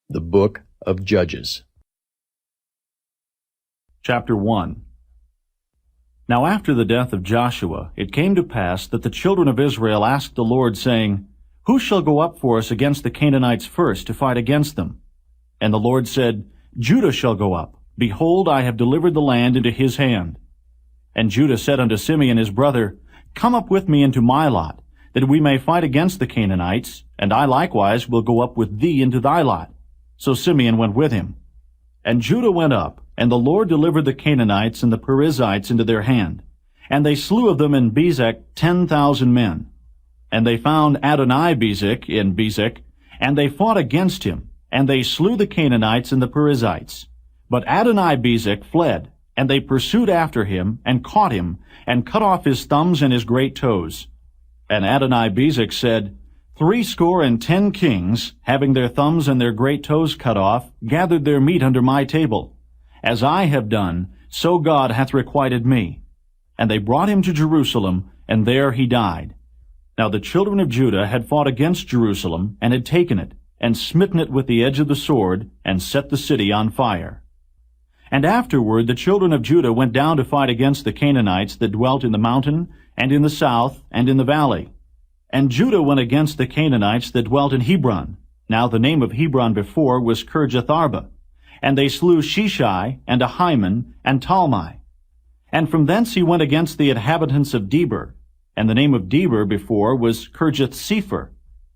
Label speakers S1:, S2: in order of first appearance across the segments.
S1: The Book of Judges.
S2: Chapter 1. Now after the death of Joshua, it came to pass that the children of Israel asked the Lord, saying, Who shall go up for us against the Canaanites first to fight against them? And the Lord said, Judah shall go up. Behold, I have delivered the land into his hand. And Judah said unto Simeon his brother, Come up with me into my lot, that we may fight against the Canaanites, and I likewise will go up with thee into thy lot. So Simeon went with him. And Judah went up, and the Lord delivered the Canaanites and the Perizzites into their hand. And they slew of them in Bezek 10,000 men. And they found Adonai-Bezek in Bezek, and they fought against him, and they slew the Canaanites and the Perizzites. But Adonai-Bezek fled, and they pursued after him, and caught him, and cut off his thumbs and his great toes. And Adonai-Bezek said, 70 kings, having their thumbs and their great toes cut off, gathered their meat under my table. As I have done, so God hath requited me. And they brought him to Jerusalem, and there he died. Now the children of Judah had fought against Jerusalem, and had taken it, and smitten it with the edge of the sword, and set the city on fire. And afterward the children of Judah went down to fight against the Canaanites that dwelt in the mountain, and in the south, and in the valley. And Judah went against the Canaanites that dwelt in Hebron. Now the name of Hebron before was Kirjatharba. And they slew Sheshai, and Ahiman, and Talmai. And from thence he went against the inhabitants of Debir. And the name of Debir before was Kirjath-sepher.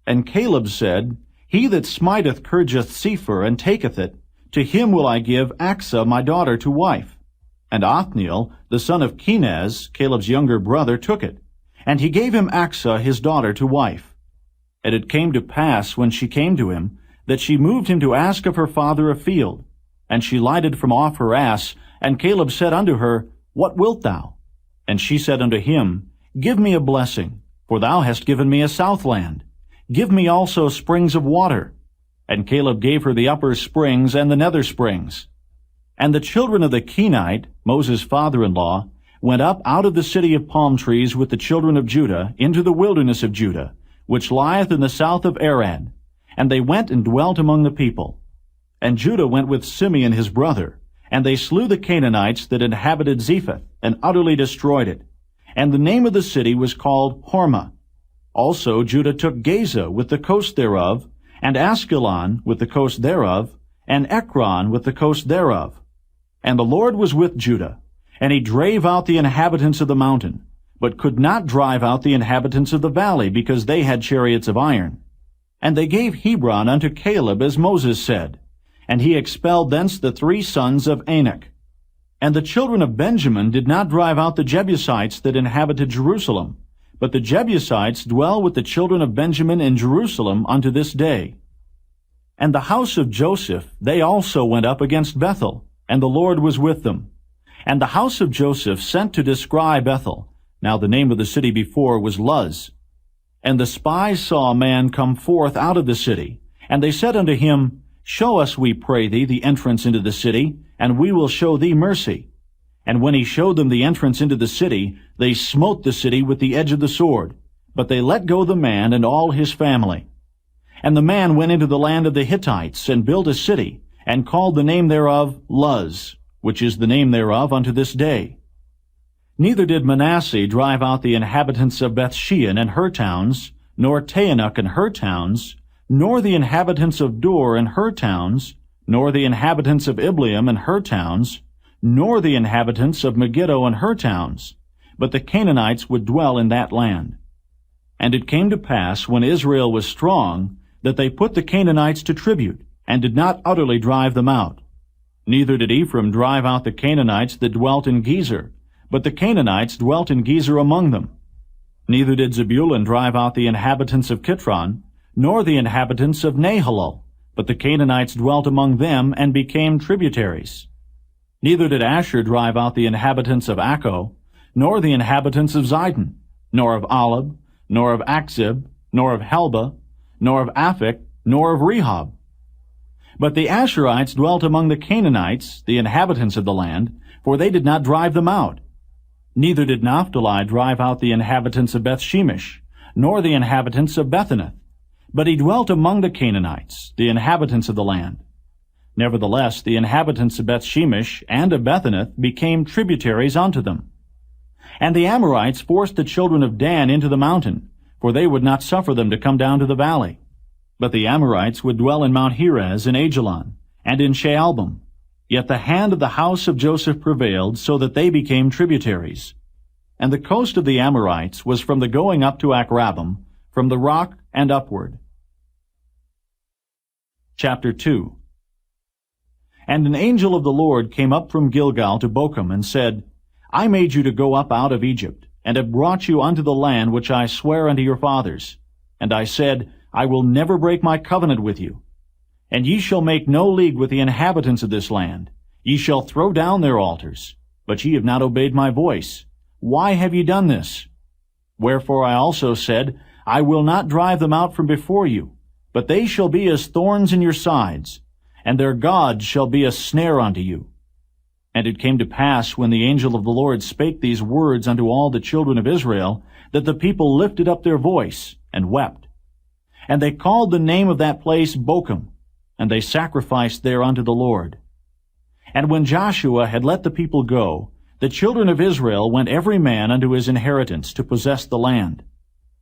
S2: And Caleb said, He that smiteth Kirjath-sepher, and taketh it, to him will I give Achsah my daughter to wife. And Othniel, the son of Kenaz, Caleb's younger brother, took it. And he gave him Achsah his daughter to wife. And it came to pass, when she came to him, that she moved him to ask of her father a field. And she lighted from off her ass, and Caleb said unto her, What wilt thou? And she said unto him, Give me a blessing, for thou hast given me a southland. Give me also springs of water. And Caleb gave her the upper springs and the nether springs. And the children of the Kenite, Moses' father-in-law, went up out of the city of palm trees with the children of Judah into the wilderness of Judah, which lieth in the south of Arad. And they went and dwelt among the people. And Judah went with Simeon his brother, and they slew the Canaanites that inhabited Zephath, and utterly destroyed it. And the name of the city was called Hormah. Also Judah took Gaza with the coast thereof, and Askelon with the coast thereof, and Ekron with the coast thereof. And the Lord was with Judah, and he drave out the inhabitants of the mountain, but could not drive out the inhabitants of the valley, because they had chariots of iron. And they gave Hebron unto Caleb, as Moses said, and he expelled thence the 3 sons of Anak. And the children of Benjamin did not drive out the Jebusites that inhabited Jerusalem, but the Jebusites dwell with the children of Benjamin in Jerusalem unto this day. And the house of Joseph, they also went up against Bethel, and the Lord was with them. And the house of Joseph sent to descry Bethel. Now the name of the city before was Luz. And the spies saw a man come forth out of the city. And they said unto him, Show us, we pray thee, the entrance into the city, and we will show thee mercy. And when he showed them the entrance into the city, they smote the city with the edge of the sword. But they let go the man and all his family. And the man went into the land of the Hittites, and built a city, and called the name thereof Luz, which is the name thereof unto this day. Neither did Manasseh drive out the inhabitants of Bethshean and her towns, nor Taanach and her towns, nor the inhabitants of Dor and her towns, nor the inhabitants of Ibleam and her towns, nor the inhabitants of Megiddo and her towns, but the Canaanites would dwell in that land. And it came to pass, when Israel was strong, that they put the Canaanites to tribute, and did not utterly drive them out. Neither did Ephraim drive out the Canaanites that dwelt in Gezer, but the Canaanites dwelt in Gezer among them. Neither did Zebulun drive out the inhabitants of Kitron, nor the inhabitants of Nahalol, but the Canaanites dwelt among them, and became tributaries. Neither did Asher drive out the inhabitants of Acco, nor the inhabitants of Zidon, nor of Alab, nor of Achzib, nor of Helba, nor of Aphek, nor of Rehob. But the Asherites dwelt among the Canaanites, the inhabitants of the land, for they did not drive them out. Neither did Naphtali drive out the inhabitants of Bethshemesh, nor the inhabitants of Bethanath, But he dwelt among the Canaanites, the inhabitants of the land. Nevertheless, the inhabitants of Bethshemesh and of Bethanath became tributaries unto them. And the Amorites forced the children of Dan into the mountain, for they would not suffer them to come down to the valley. But the Amorites would dwell in Mount Heres and Ajalon, and in Shaalbim. Yet the hand of the house of Joseph prevailed, so that they became tributaries. And the coast of the Amorites was from the going up to Akrabim, from the rock and upward. Chapter 2. And an angel of the Lord came up from Gilgal to Bochum, and said, I made you to go up out of Egypt, and have brought you unto the land which I sware unto your fathers. And I said, I will never break my covenant with you. And ye shall make no league with the inhabitants of this land. Ye shall throw down their altars. But ye have not obeyed my voice. Why have ye done this? Wherefore I also said, I will not drive them out from before you, but they shall be as thorns in your sides, and their gods shall be a snare unto you. And it came to pass, when the angel of the Lord spake these words unto all the children of Israel, that the people lifted up their voice, and wept. And they called the name of that place Bochum, and they sacrificed there unto the Lord. And when Joshua had let the people go, the children of Israel went every man unto his inheritance to possess the land.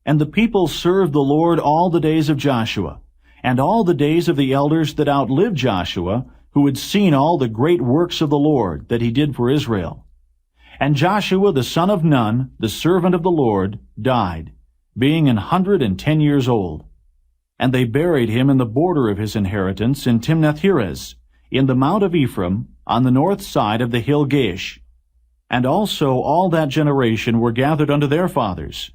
S2: And the people served the Lord all the days of Joshua, and all the days of the elders that outlived Joshua, who had seen all the great works of the Lord that he did for Israel. And Joshua the son of Nun, the servant of the Lord, died, being 110 years old. And they buried him in the border of his inheritance in Timnath-Heres, in the mount of Ephraim, on the north side of the hill Gaish. And also all that generation were gathered unto their fathers.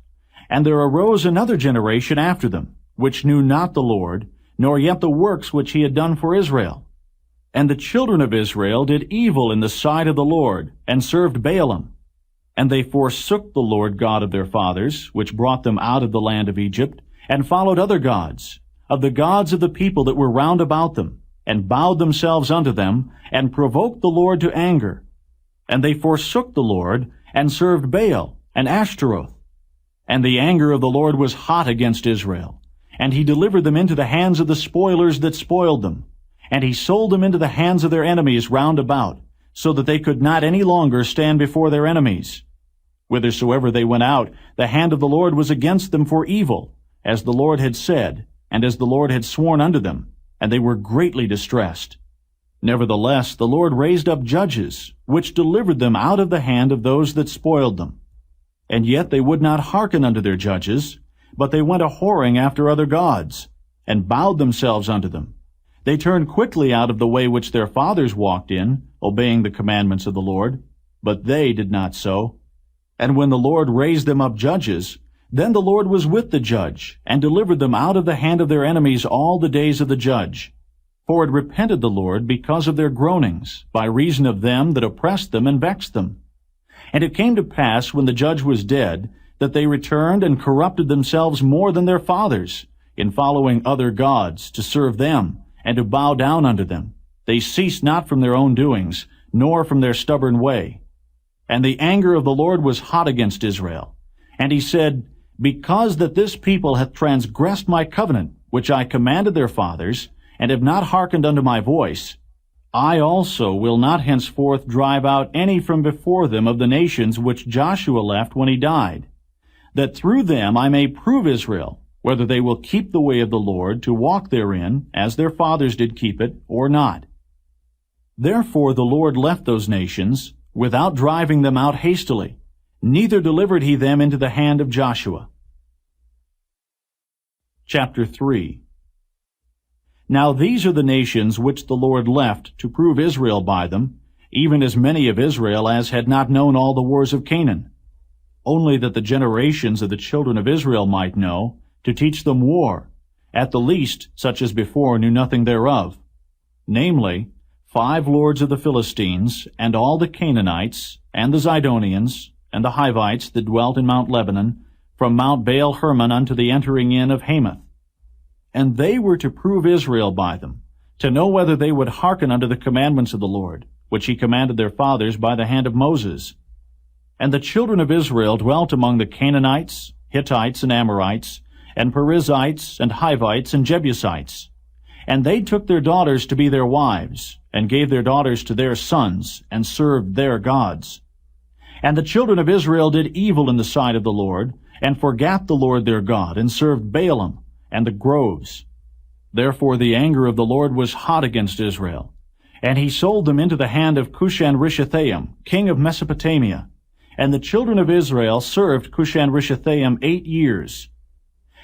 S2: And there arose another generation after them, which knew not the Lord, nor yet the works which he had done for Israel. And the children of Israel did evil in the sight of the Lord, and served Baalim. And they forsook the Lord God of their fathers, which brought them out of the land of Egypt, and followed other gods, of the gods of the people that were round about them, and bowed themselves unto them, and provoked the Lord to anger. And they forsook the Lord, and served Baal and Ashtaroth. And the anger of the Lord was hot against Israel, and he delivered them into the hands of the spoilers that spoiled them. And he sold them into the hands of their enemies round about, so that they could not any longer stand before their enemies. Whithersoever they went out, the hand of the Lord was against them for evil, as the Lord had said, and as the Lord had sworn unto them, and they were greatly distressed. Nevertheless, the Lord raised up judges, which delivered them out of the hand of those that spoiled them. And yet they would not hearken unto their judges, but they went a-whoring after other gods, and bowed themselves unto them. They turned quickly out of the way which their fathers walked in, obeying the commandments of the Lord, but they did not so. And when the Lord raised them up judges, then the Lord was with the judge, and delivered them out of the hand of their enemies all the days of the judge. For it repented the Lord because of their groanings, by reason of them that oppressed them and vexed them. And it came to pass, when the judge was dead, that they returned and corrupted themselves more than their fathers, in following other gods, to serve them, and to bow down unto them. They ceased not from their own doings, nor from their stubborn way. And the anger of the Lord was hot against Israel. And he said, Because that this people hath transgressed my covenant, which I commanded their fathers, and have not hearkened unto my voice, I also will not henceforth drive out any from before them of the nations which Joshua left when he died, that through them I may prove Israel, whether they will keep the way of the Lord to walk therein, as their fathers did keep it, or not. Therefore the Lord left those nations, without driving them out hastily, neither delivered he them into the hand of Joshua. Chapter 3. Now these are the nations which the Lord left to prove Israel by them, even as many of Israel as had not known all the wars of Canaan, only that the generations of the children of Israel might know, to teach them war, at the least such as before knew nothing thereof, namely, 5 lords of the Philistines, and all the Canaanites, and the Zidonians, and the Hivites that dwelt in Mount Lebanon, from Mount Baal Hermon unto the entering in of Hamath. And they were to prove Israel by them, to know whether they would hearken unto the commandments of the Lord, which he commanded their fathers by the hand of Moses. And the children of Israel dwelt among the Canaanites, Hittites, and Amorites, and Perizzites, and Hivites, and Jebusites. And they took their daughters to be their wives, and gave their daughters to their sons, and served their gods. And the children of Israel did evil in the sight of the Lord, and forgat the Lord their God, and served Baalim, and the groves. Therefore the anger of the Lord was hot against Israel, and he sold them into the hand of Cushan-Rishathaim, king of Mesopotamia. And the children of Israel served Cushan-Rishathaim 8 years.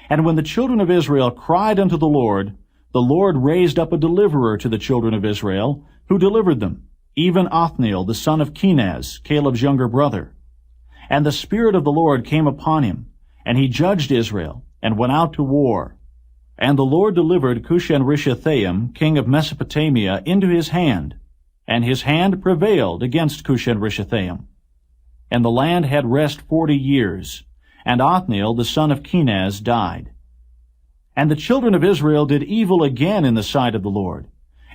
S2: And when the children of Israel cried unto the Lord raised up a deliverer to the children of Israel, who delivered them, even Othniel the son of Kenaz, Caleb's younger brother. And the Spirit of the Lord came upon him, and he judged Israel, and went out to war. And the Lord delivered Cushan-Rishathaim, king of Mesopotamia, into his hand, and his hand prevailed against Cushan-Rishathaim. And the land had rest 40 years, and Othniel the son of Kenaz died. And the children of Israel did evil again in the sight of the Lord.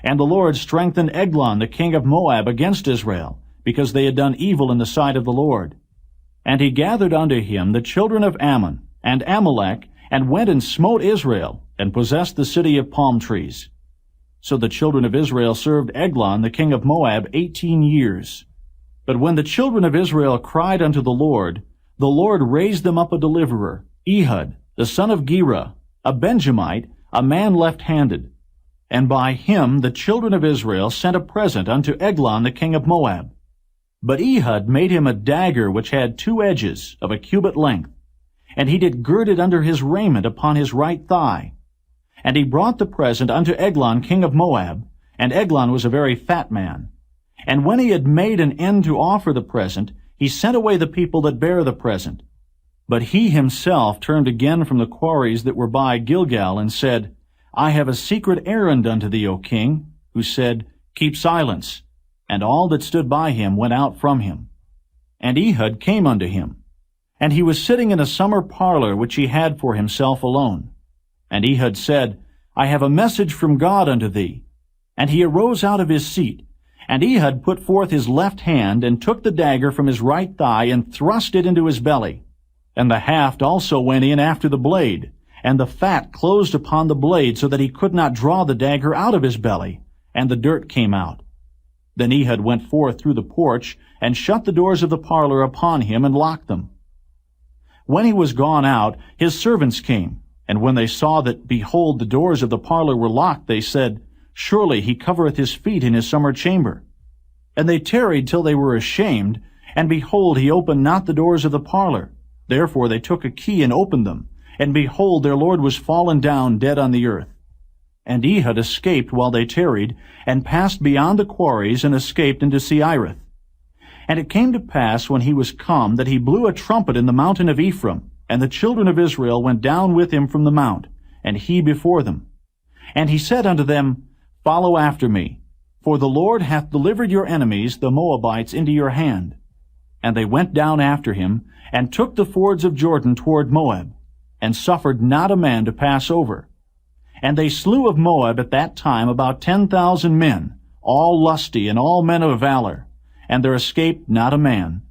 S2: And the Lord strengthened Eglon the king of Moab against Israel, because they had done evil in the sight of the Lord. And he gathered unto him the children of Ammon and Amalek, and went and smote Israel, and possessed the city of palm trees. So the children of Israel served Eglon the king of Moab 18 years. But when the children of Israel cried unto the Lord raised them up a deliverer, Ehud, the son of Gera, a Benjamite, a man left-handed. And by him the children of Israel sent a present unto Eglon the king of Moab. But Ehud made him a dagger which had 2 edges of a cubit length, and he did gird it under his raiment upon his right thigh. And he brought the present unto Eglon king of Moab, and Eglon was a very fat man. And when he had made an end to offer the present, he sent away the people that bare the present. But he himself turned again from the quarries that were by Gilgal, and said, I have a secret errand unto thee, O king. Who said, Keep silence. And all that stood by him went out from him. And Ehud came unto him. And he was sitting in a summer parlor which he had for himself alone. And Ehud said, I have a message from God unto thee. And he arose out of his seat. And Ehud put forth his left hand, and took the dagger from his right thigh, and thrust it into his belly. And the haft also went in after the blade, and the fat closed upon the blade, so that he could not draw the dagger out of his belly, and the dirt came out. Then Ehud went forth through the porch, and shut the doors of the parlor upon him, and locked them. When he was gone out, his servants came, and when they saw that, behold, the doors of the parlor were locked, they said, Surely he covereth his feet in his summer chamber. And they tarried till they were ashamed, and behold, he opened not the doors of the parlor. Therefore they took a key and opened them, and behold, their lord was fallen down dead on the earth. And Ehud escaped while they tarried, and passed beyond the quarries, and escaped into Seirith. And it came to pass, when he was come, that he blew a trumpet in the mountain of Ephraim, and the children of Israel went down with him from the mount, and he before them. And he said unto them, Follow after me, for the Lord hath delivered your enemies, the Moabites, into your hand. And they went down after him, and took the fords of Jordan toward Moab, and suffered not a man to pass over. And they slew of Moab at that time about 10,000 men, all lusty and all men of valor, and there escaped not a man.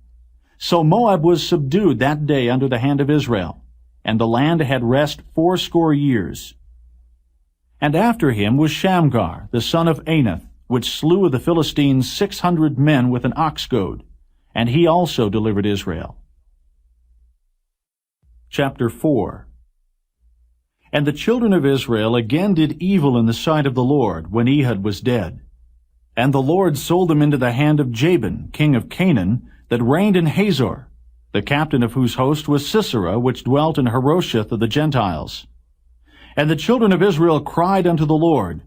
S2: So Moab was subdued that day under the hand of Israel, and the land had rest 80 years. And after him was Shamgar, the son of Anath, which slew of the Philistines 600 men with an ox goad, and he also delivered Israel. Chapter 4. And the children of Israel again did evil in the sight of the Lord, when Ehud was dead. And the Lord sold them into the hand of Jabin, king of Canaan, that reigned in Hazor, the captain of whose host was Sisera, which dwelt in Harosheth of the Gentiles. And the children of Israel cried unto the Lord,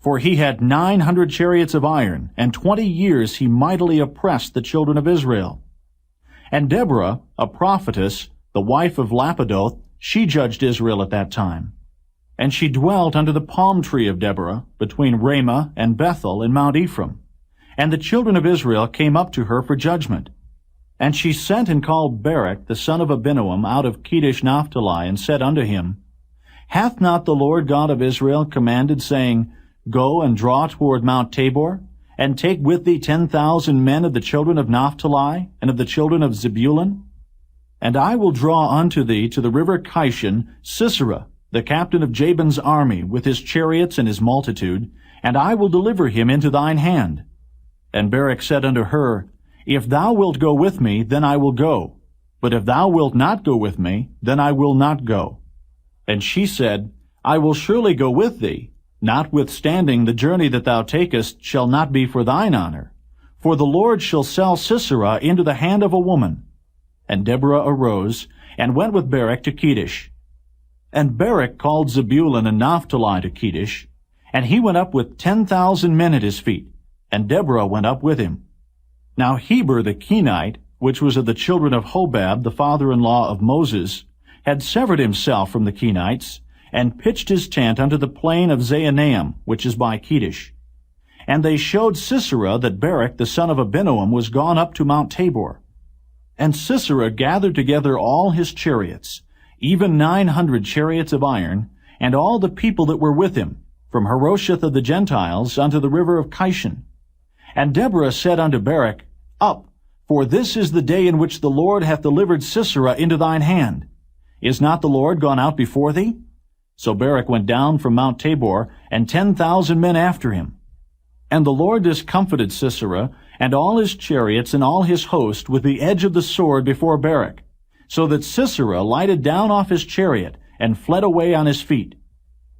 S2: for he had 900 chariots of iron, and 20 years he mightily oppressed the children of Israel. And Deborah, a prophetess, the wife of Lapidoth, she judged Israel at that time. And she dwelt under the palm tree of Deborah, between Ramah and Bethel in Mount Ephraim. And the children of Israel came up to her for judgment. And she sent and called Barak the son of Abinoam out of Kedesh Naphtali, and said unto him, Hath not the Lord God of Israel commanded, saying, Go and draw toward Mount Tabor, and take with thee 10,000 men of the children of Naphtali, and of the children of Zebulun? And I will draw unto thee to the river Kishon Sisera, the captain of Jabin's army, with his chariots and his multitude, and I will deliver him into thine hand. And Barak said unto her, If thou wilt go with me, then I will go. But if thou wilt not go with me, then I will not go. And she said, I will surely go with thee, notwithstanding the journey that thou takest shall not be for thine honor. For the Lord shall sell Sisera into the hand of a woman. And Deborah arose, and went with Barak to Kedesh. And Barak called Zebulun and Naphtali to Kedesh, and he went up with 10,000 men at his feet, and Deborah went up with him. Now Heber the Kenite, which was of the children of Hobab, the father-in-law of Moses, had severed himself from the Kenites, and pitched his tent unto the plain of Zaanaim, which is by Kedesh. And they showed Sisera that Barak the son of Abinoam was gone up to Mount Tabor. And Sisera gathered together all his chariots, even 900 chariots of iron, and all the people that were with him, from Harosheth of the Gentiles unto the river of Kishon. And Deborah said unto Barak, Up, for this is the day in which the Lord hath delivered Sisera into thine hand. Is not the Lord gone out before thee? So Barak went down from Mount Tabor, and 10,000 men after him. And the Lord discomfited Sisera, and all his chariots and all his host with the edge of the sword before Barak, so that Sisera lighted down off his chariot, and fled away on his feet.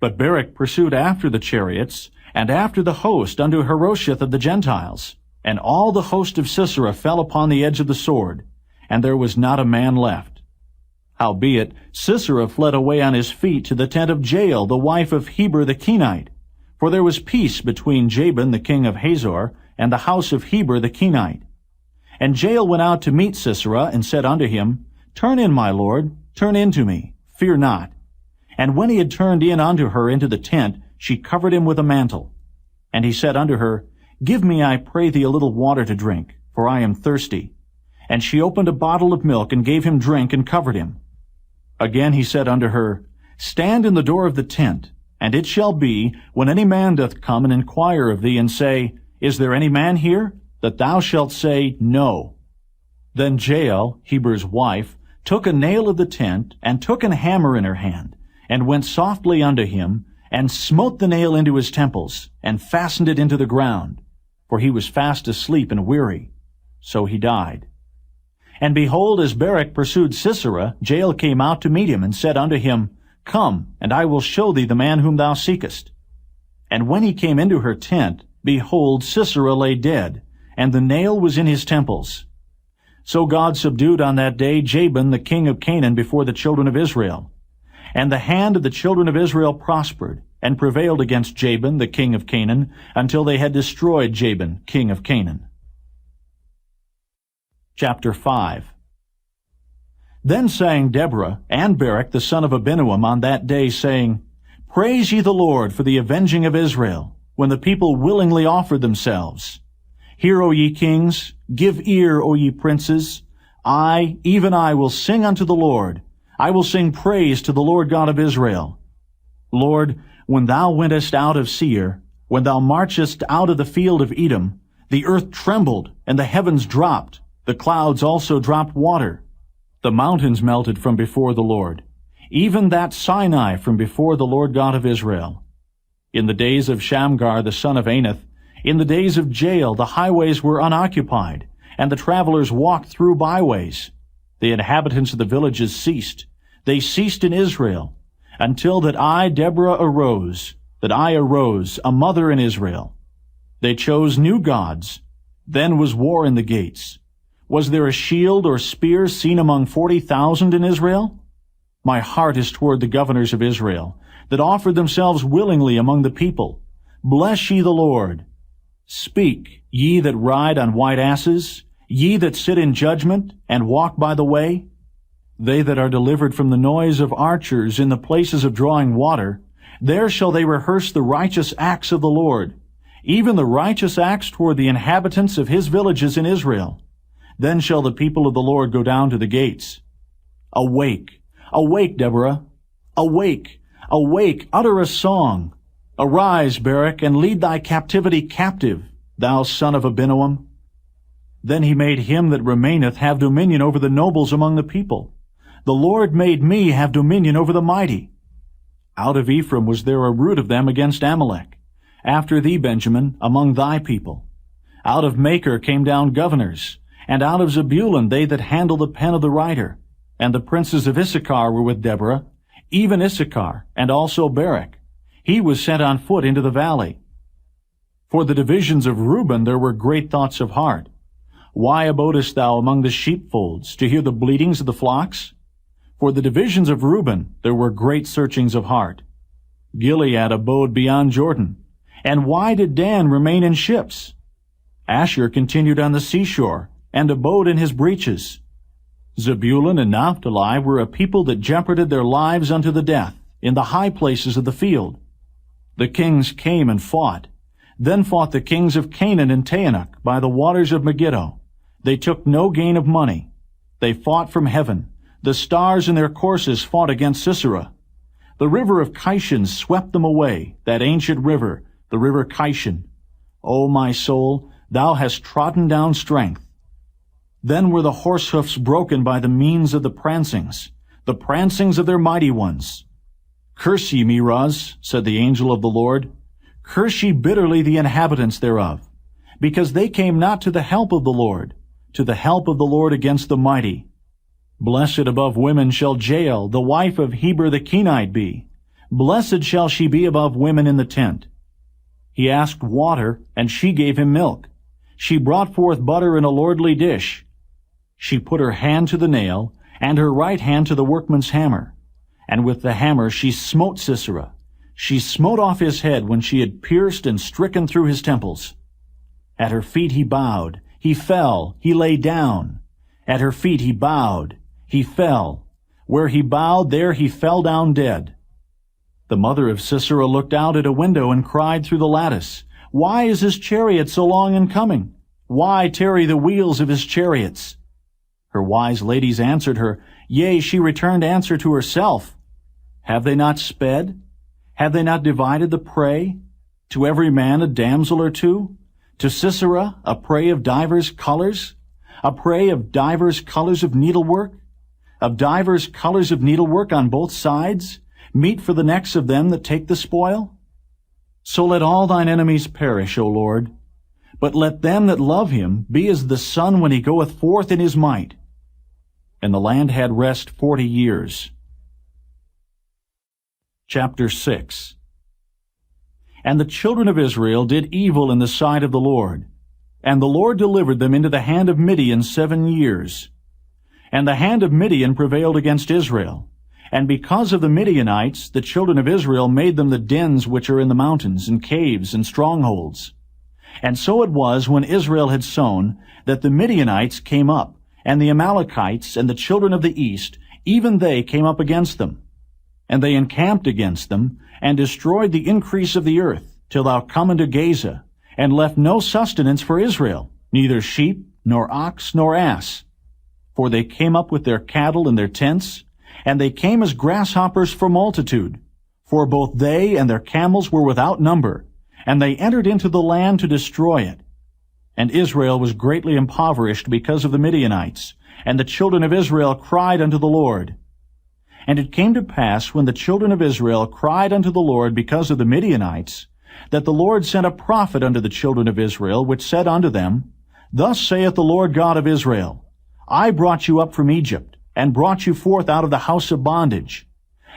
S2: But Barak pursued after the chariots, and after the host unto Harosheth of the Gentiles. And all the host of Sisera fell upon the edge of the sword, and there was not a man left. Howbeit Sisera fled away on his feet to the tent of Jael, the wife of Heber the Kenite. For there was peace between Jabin the king of Hazor, and the house of Heber the Kenite. And Jael went out to meet Sisera, and said unto him, Turn in, my lord, turn in to me, fear not. And when he had turned in unto her into the tent, she covered him with a mantle. And he said unto her, Give me, I pray thee, a little water to drink, for I am thirsty. And she opened a bottle of milk, and gave him drink, and covered him. Again he said unto her, Stand in the door of the tent, and it shall be, when any man doth come and inquire of thee, and say, Is there any man here? That thou shalt say, No. Then Jael, Heber's wife, took a nail of the tent, and took an hammer in her hand, and went softly unto him, and smote the nail into his temples, and fastened it into the ground. For he was fast asleep and weary. So he died. And behold, as Barak pursued Sisera, Jael came out to meet him, and said unto him, Come, and I will show thee the man whom thou seekest. And when he came into her tent, behold, Sisera lay dead, and the nail was in his temples. So God subdued on that day Jabin the king of Canaan before the children of Israel. And the hand of the children of Israel prospered, and prevailed against Jabin the king of Canaan, until they had destroyed Jabin king of Canaan. Chapter 5. Then sang Deborah and Barak the son of Abinoam on that day, saying, Praise ye the Lord for the avenging of Israel, when the people willingly offered themselves. Hear, O ye kings, give ear, O ye princes. I, even I, will sing unto the Lord. I will sing praise to the Lord God of Israel. Lord, when thou wentest out of Seir, when thou marchest out of the field of Edom, the earth trembled, and the heavens dropped. The clouds also dropped water. The mountains melted from before the Lord, even that Sinai from before the Lord God of Israel. In the days of Shamgar the son of Anath, in the days of Jael, the highways were unoccupied, and the travelers walked through byways. The inhabitants of the villages ceased. They ceased in Israel, until that I, Deborah, arose, a mother in Israel. They chose new gods. Then was war in the gates. Was there a shield or spear seen among 40,000 in Israel? My heart is toward the governors of Israel, that offered themselves willingly among the people. Bless ye the Lord. Speak, ye that ride on white asses, ye that sit in judgment, and walk by the way. They that are delivered from the noise of archers in the places of drawing water, there shall they rehearse the righteous acts of the Lord, even the righteous acts toward the inhabitants of his villages in Israel. Then shall the people of the Lord go down to the gates. Awake, awake, Deborah. Awake, awake, utter a song. Arise, Barak, and lead thy captivity captive, thou son of Abinoam. Then he made him that remaineth have dominion over the nobles among the people. The Lord made me have dominion over the mighty. Out of Ephraim was there a root of them against Amalek. After thee, Benjamin, among thy people. Out of Machir came down governors, and out of Zebulun they that handle the pen of the writer. And the princes of Issachar were with Deborah, even Issachar, and also Barak. He was sent on foot into the valley. For the divisions of Reuben there were great thoughts of heart. Why abodest thou among the sheepfolds, to hear the bleatings of the flocks? For the divisions of Reuben there were great searchings of heart. Gilead abode beyond Jordan. And why did Dan remain in ships? Asher continued on the seashore, and abode in his breaches. Zebulun and Naphtali were a people that jeoparded their lives unto the death, in the high places of the field. The kings came and fought. Then fought the kings of Canaan and Taanach by the waters of Megiddo. They took no gain of money. They fought from heaven. The stars in their courses fought against Sisera. The river of Kishon swept them away, that ancient river, the river Kishon. O my soul, thou hast trodden down strength. Then were the horse hoofs broken by the means of the prancings of their mighty ones. Curse ye Meroz, said the angel of the Lord. Curse ye bitterly the inhabitants thereof, because they came not to the help of the Lord against the mighty. Blessed above women shall Jael, the wife of Heber the Kenite, be. Blessed shall she be above women in the tent. He asked water, and she gave him milk. She brought forth butter in a lordly dish. She put her hand to the nail, and her right hand to the workman's hammer. And with the hammer she smote Sisera. She smote off his head when she had pierced and stricken through his temples. At her feet he bowed. He fell. He lay down. At her feet he bowed. He fell. Where he bowed, there he fell down dead. The mother of Sisera looked out at a window and cried through the lattice, Why is his chariot so long in coming? Why tarry the wheels of his chariots? Her wise ladies answered her, Yea, she returned answer to herself. Have they not sped? Have they not divided the prey? To every man a damsel or two? To Sisera a prey of divers colors? A prey of divers colors of needlework? Of divers colors of needlework on both sides? Meat for the necks of them that take the spoil? So let all thine enemies perish, O Lord. But let them that love him be as the sun when he goeth forth in his might. And the land had rest 40 years. Chapter 6. And the children of Israel did evil in the sight of the Lord. And the Lord delivered them into the hand of Midian 7 years. And the hand of Midian prevailed against Israel. And because of the Midianites, the children of Israel made them the dens which are in the mountains, and caves, and strongholds. And so it was, when Israel had sown, that the Midianites came up, and the Amalekites, and the children of the east, even they came up against them. And they encamped against them, and destroyed the increase of the earth, till thou come into Gaza, and left no sustenance for Israel, neither sheep, nor ox, nor ass. For they came up with their cattle and their tents, and they came as grasshoppers for multitude. For both they and their camels were without number, and they entered into the land to destroy it. And Israel was greatly impoverished because of the Midianites, and the children of Israel cried unto the Lord. And it came to pass, when the children of Israel cried unto the Lord because of the Midianites, that the Lord sent a prophet unto the children of Israel, which said unto them, Thus saith the Lord God of Israel, I brought you up from Egypt, and brought you forth out of the house of bondage.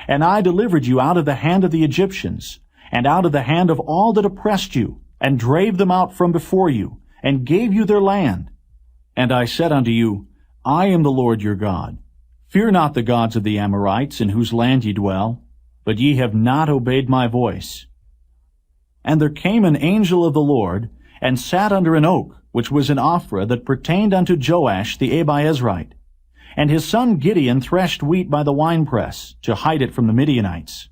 S2: And I delivered you out of the hand of the Egyptians, and out of the hand of all that oppressed you, and drave them out from before you, and gave you their land. And I said unto you, I am the Lord your God. Fear not the gods of the Amorites, in whose land ye dwell, but ye have not obeyed my voice. And there came an angel of the Lord, and sat under an oak, which was in Ophrah, that pertained unto Joash the Abiezrite. And his son Gideon threshed wheat by the winepress, to hide it from the Midianites.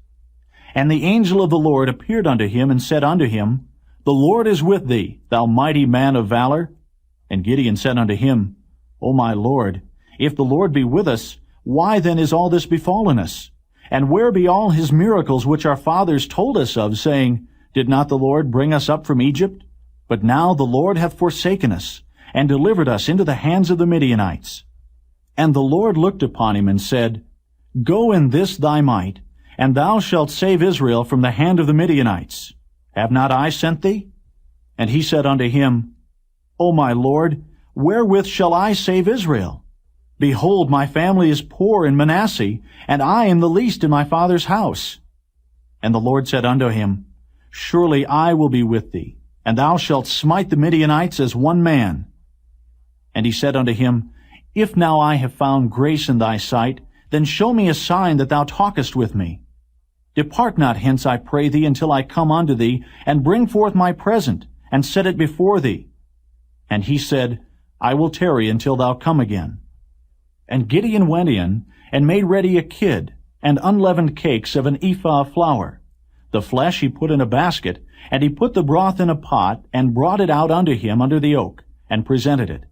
S2: And the angel of the Lord appeared unto him, and said unto him, The Lord is with thee, thou mighty man of valor. And Gideon said unto him, O my Lord, if the Lord be with us, why then is all this befallen us? And where be all his miracles which our fathers told us of, saying, Did not the Lord bring us up from Egypt? But now the Lord hath forsaken us, and delivered us into the hands of the Midianites. And the Lord looked upon him and said, Go in this thy might, and thou shalt save Israel from the hand of the Midianites. Have not I sent thee? And he said unto him, O my Lord, wherewith shall I save Israel? Behold, my family is poor in Manasseh, and I am the least in my father's house. And the Lord said unto him, Surely I will be with thee, and thou shalt smite the Midianites as one man. And he said unto him, If now I have found grace in thy sight, then show me a sign that thou talkest with me. Depart not hence, I pray thee, until I come unto thee, and bring forth my present, and set it before thee. And he said, I will tarry until thou come again. And Gideon went in, and made ready a kid, and unleavened cakes of an ephah of flour. The flesh he put in a basket, and he put the broth in a pot, and brought it out unto him under the oak, and presented it.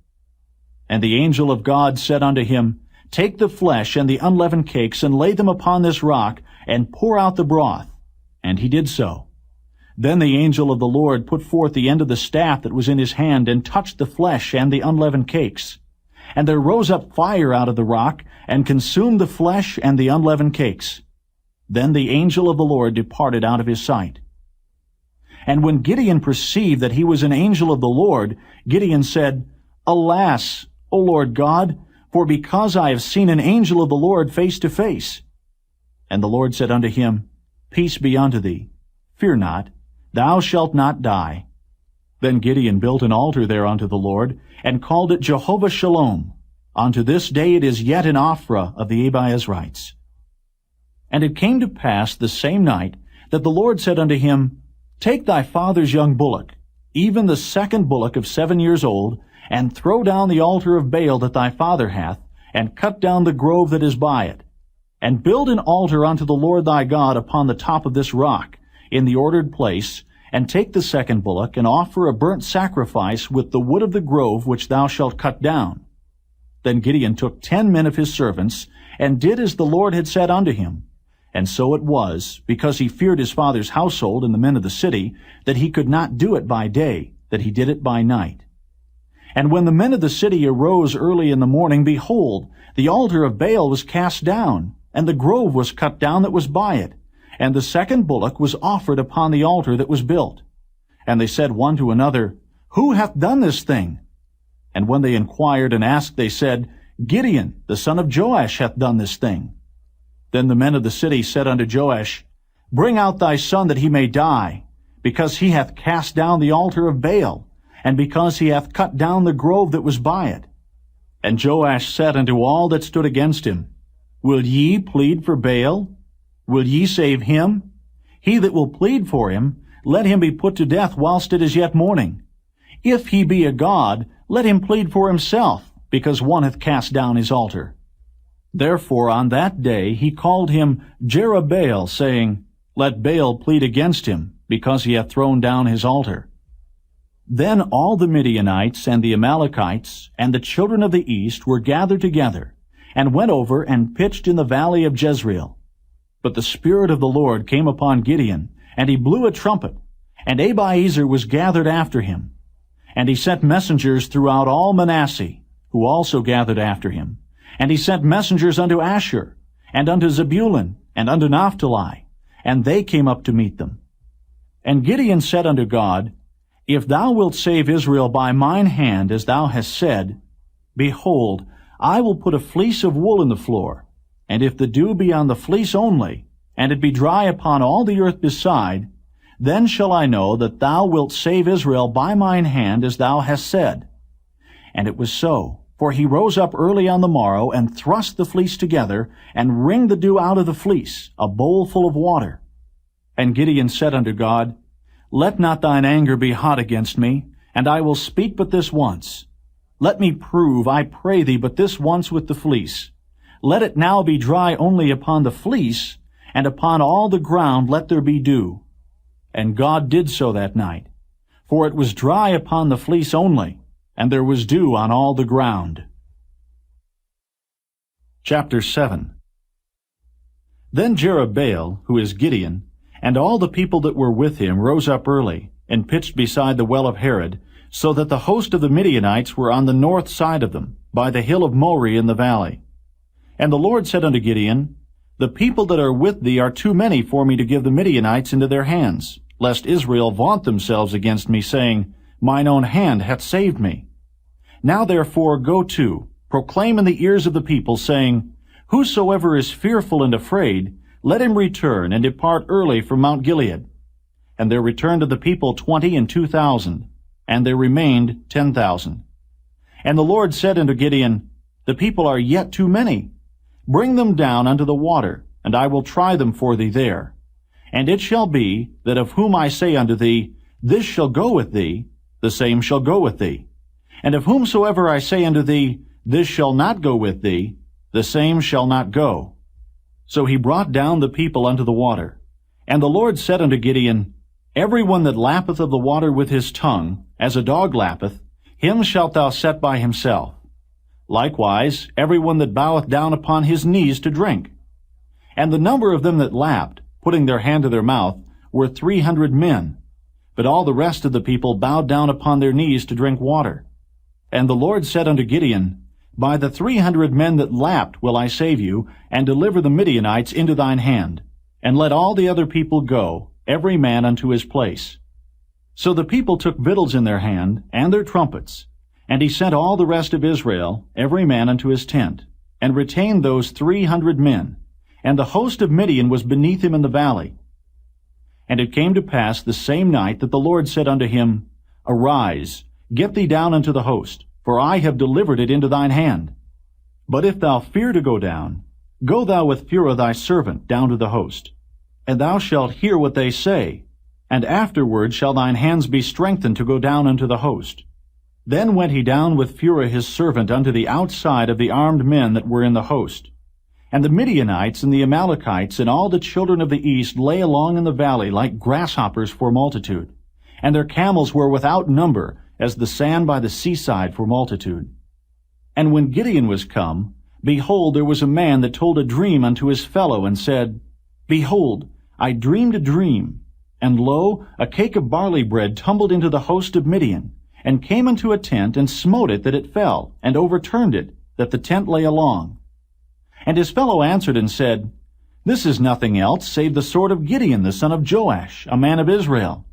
S2: And the angel of God said unto him, Take the flesh and the unleavened cakes, and lay them upon this rock, and pour out the broth. And he did so. Then the angel of the Lord put forth the end of the staff that was in his hand, and touched the flesh and the unleavened cakes. And there rose up fire out of the rock, and consumed the flesh and the unleavened cakes. Then the angel of the Lord departed out of his sight. And when Gideon perceived that he was an angel of the Lord, Gideon said, Alas, O Lord God, for because I have seen an angel of the Lord face to face. And the Lord said unto him, Peace be unto thee. Fear not, thou shalt not die. Then Gideon built an altar there unto the Lord, and called it Jehovah Shalom. Unto this day it is yet in Ophrah of the Abiezrites. And it came to pass the same night that the Lord said unto him, Take thy father's young bullock, even the second bullock of 7 years old, and throw down the altar of Baal that thy father hath, and cut down the grove that is by it. And build an altar unto the Lord thy God upon the top of this rock, in the ordered place, and take the second bullock, and offer a burnt sacrifice with the wood of the grove which thou shalt cut down. Then Gideon took 10 men of his servants, and did as the Lord had said unto him. And so it was, because he feared his father's household and the men of the city, that he could not do it by day, that he did it by night. And when the men of the city arose early in the morning, behold, the altar of Baal was cast down, and the grove was cut down that was by it, and the second bullock was offered upon the altar that was built. And they said one to another, Who hath done this thing? And when they inquired and asked, they said, Gideon, the son of Joash, hath done this thing. Then the men of the city said unto Joash, Bring out thy son that he may die, because he hath cast down the altar of Baal, and because he hath cut down the grove that was by it. And Joash said unto all that stood against him, Will ye plead for Baal? Will ye save him? He that will plead for him, let him be put to death whilst it is yet morning. If he be a god, let him plead for himself, because one hath cast down his altar. Therefore on that day he called him Jerubbaal, saying, Let Baal plead against him, because he hath thrown down his altar. Then all the Midianites and the Amalekites and the children of the east were gathered together, and went over and pitched in the valley of Jezreel. But the Spirit of the Lord came upon Gideon, and he blew a trumpet, and Abiezer was gathered after him. And he sent messengers throughout all Manasseh, who also gathered after him. And he sent messengers unto Asher, and unto Zebulun, and unto Naphtali, and they came up to meet them. And Gideon said unto God, If thou wilt save Israel by mine hand, as thou hast said, behold, I will put a fleece of wool in the floor, and if the dew be on the fleece only, and it be dry upon all the earth beside, then shall I know that thou wilt save Israel by mine hand, as thou hast said. And it was so, for he rose up early on the morrow, and thrust the fleece together, and wringed the dew out of the fleece, a bowl full of water. And Gideon said unto God, Let not thine anger be hot against me, and I will speak but this once. Let me prove, I pray thee, but this once with the fleece. Let it now be dry only upon the fleece, and upon all the ground let there be dew. And God did so that night. For it was dry upon the fleece only, and there was dew on all the ground. Chapter 7. Then Jerubbaal, who is Gideon, and all the people that were with him rose up early, and pitched beside the well of Herod, so that the host of the Midianites were on the north side of them, by the hill of Moreh in the valley. And the Lord said unto Gideon, The people that are with thee are too many for me to give the Midianites into their hands, lest Israel vaunt themselves against me, saying, Mine own hand hath saved me. Now therefore go to, proclaim in the ears of the people, saying, Whosoever is fearful and afraid, let him return and depart early from Mount Gilead. And there returned to the people 22,000, and there remained 10,000. And the Lord said unto Gideon, The people are yet too many. Bring them down unto the water, and I will try them for thee there. And it shall be, that of whom I say unto thee, This shall go with thee, the same shall go with thee. And of whomsoever I say unto thee, This shall not go with thee, the same shall not go. So he brought down the people unto the water. And the Lord said unto Gideon, Every one that lappeth of the water with his tongue, as a dog lappeth, him shalt thou set by himself. Likewise, every one that boweth down upon his knees to drink. And the number of them that lapped, putting their hand to their mouth, were 300 men. But all the rest of the people bowed down upon their knees to drink water. And the Lord said unto Gideon, By the 300 men that lapped will I save you, and deliver the Midianites into thine hand. And let all the other people go, every man unto his place. So the people took victuals in their hand, and their trumpets. And he sent all the rest of Israel, every man unto his tent, and retained those 300 men. And the host of Midian was beneath him in the valley. And it came to pass the same night that the Lord said unto him, Arise, get thee down unto the host, for I have delivered it into thine hand. But if thou fear to go down, go thou with Phurah thy servant down to the host. And thou shalt hear what they say, and afterward shall thine hands be strengthened to go down unto the host. Then went he down with Phurah his servant unto the outside of the armed men that were in the host. And the Midianites and the Amalekites and all the children of the east lay along in the valley like grasshoppers for multitude. And their camels were without number, as the sand by the seaside for multitude. And when Gideon was come, behold, there was a man that told a dream unto his fellow, and said, Behold, I dreamed a dream, and lo, a cake of barley bread tumbled into the host of Midian, and came into a tent, and smote it that it fell, and overturned it, that the tent lay along. And his fellow answered and said, This is nothing else save the sword of Gideon the son of Joash, a man of Israel.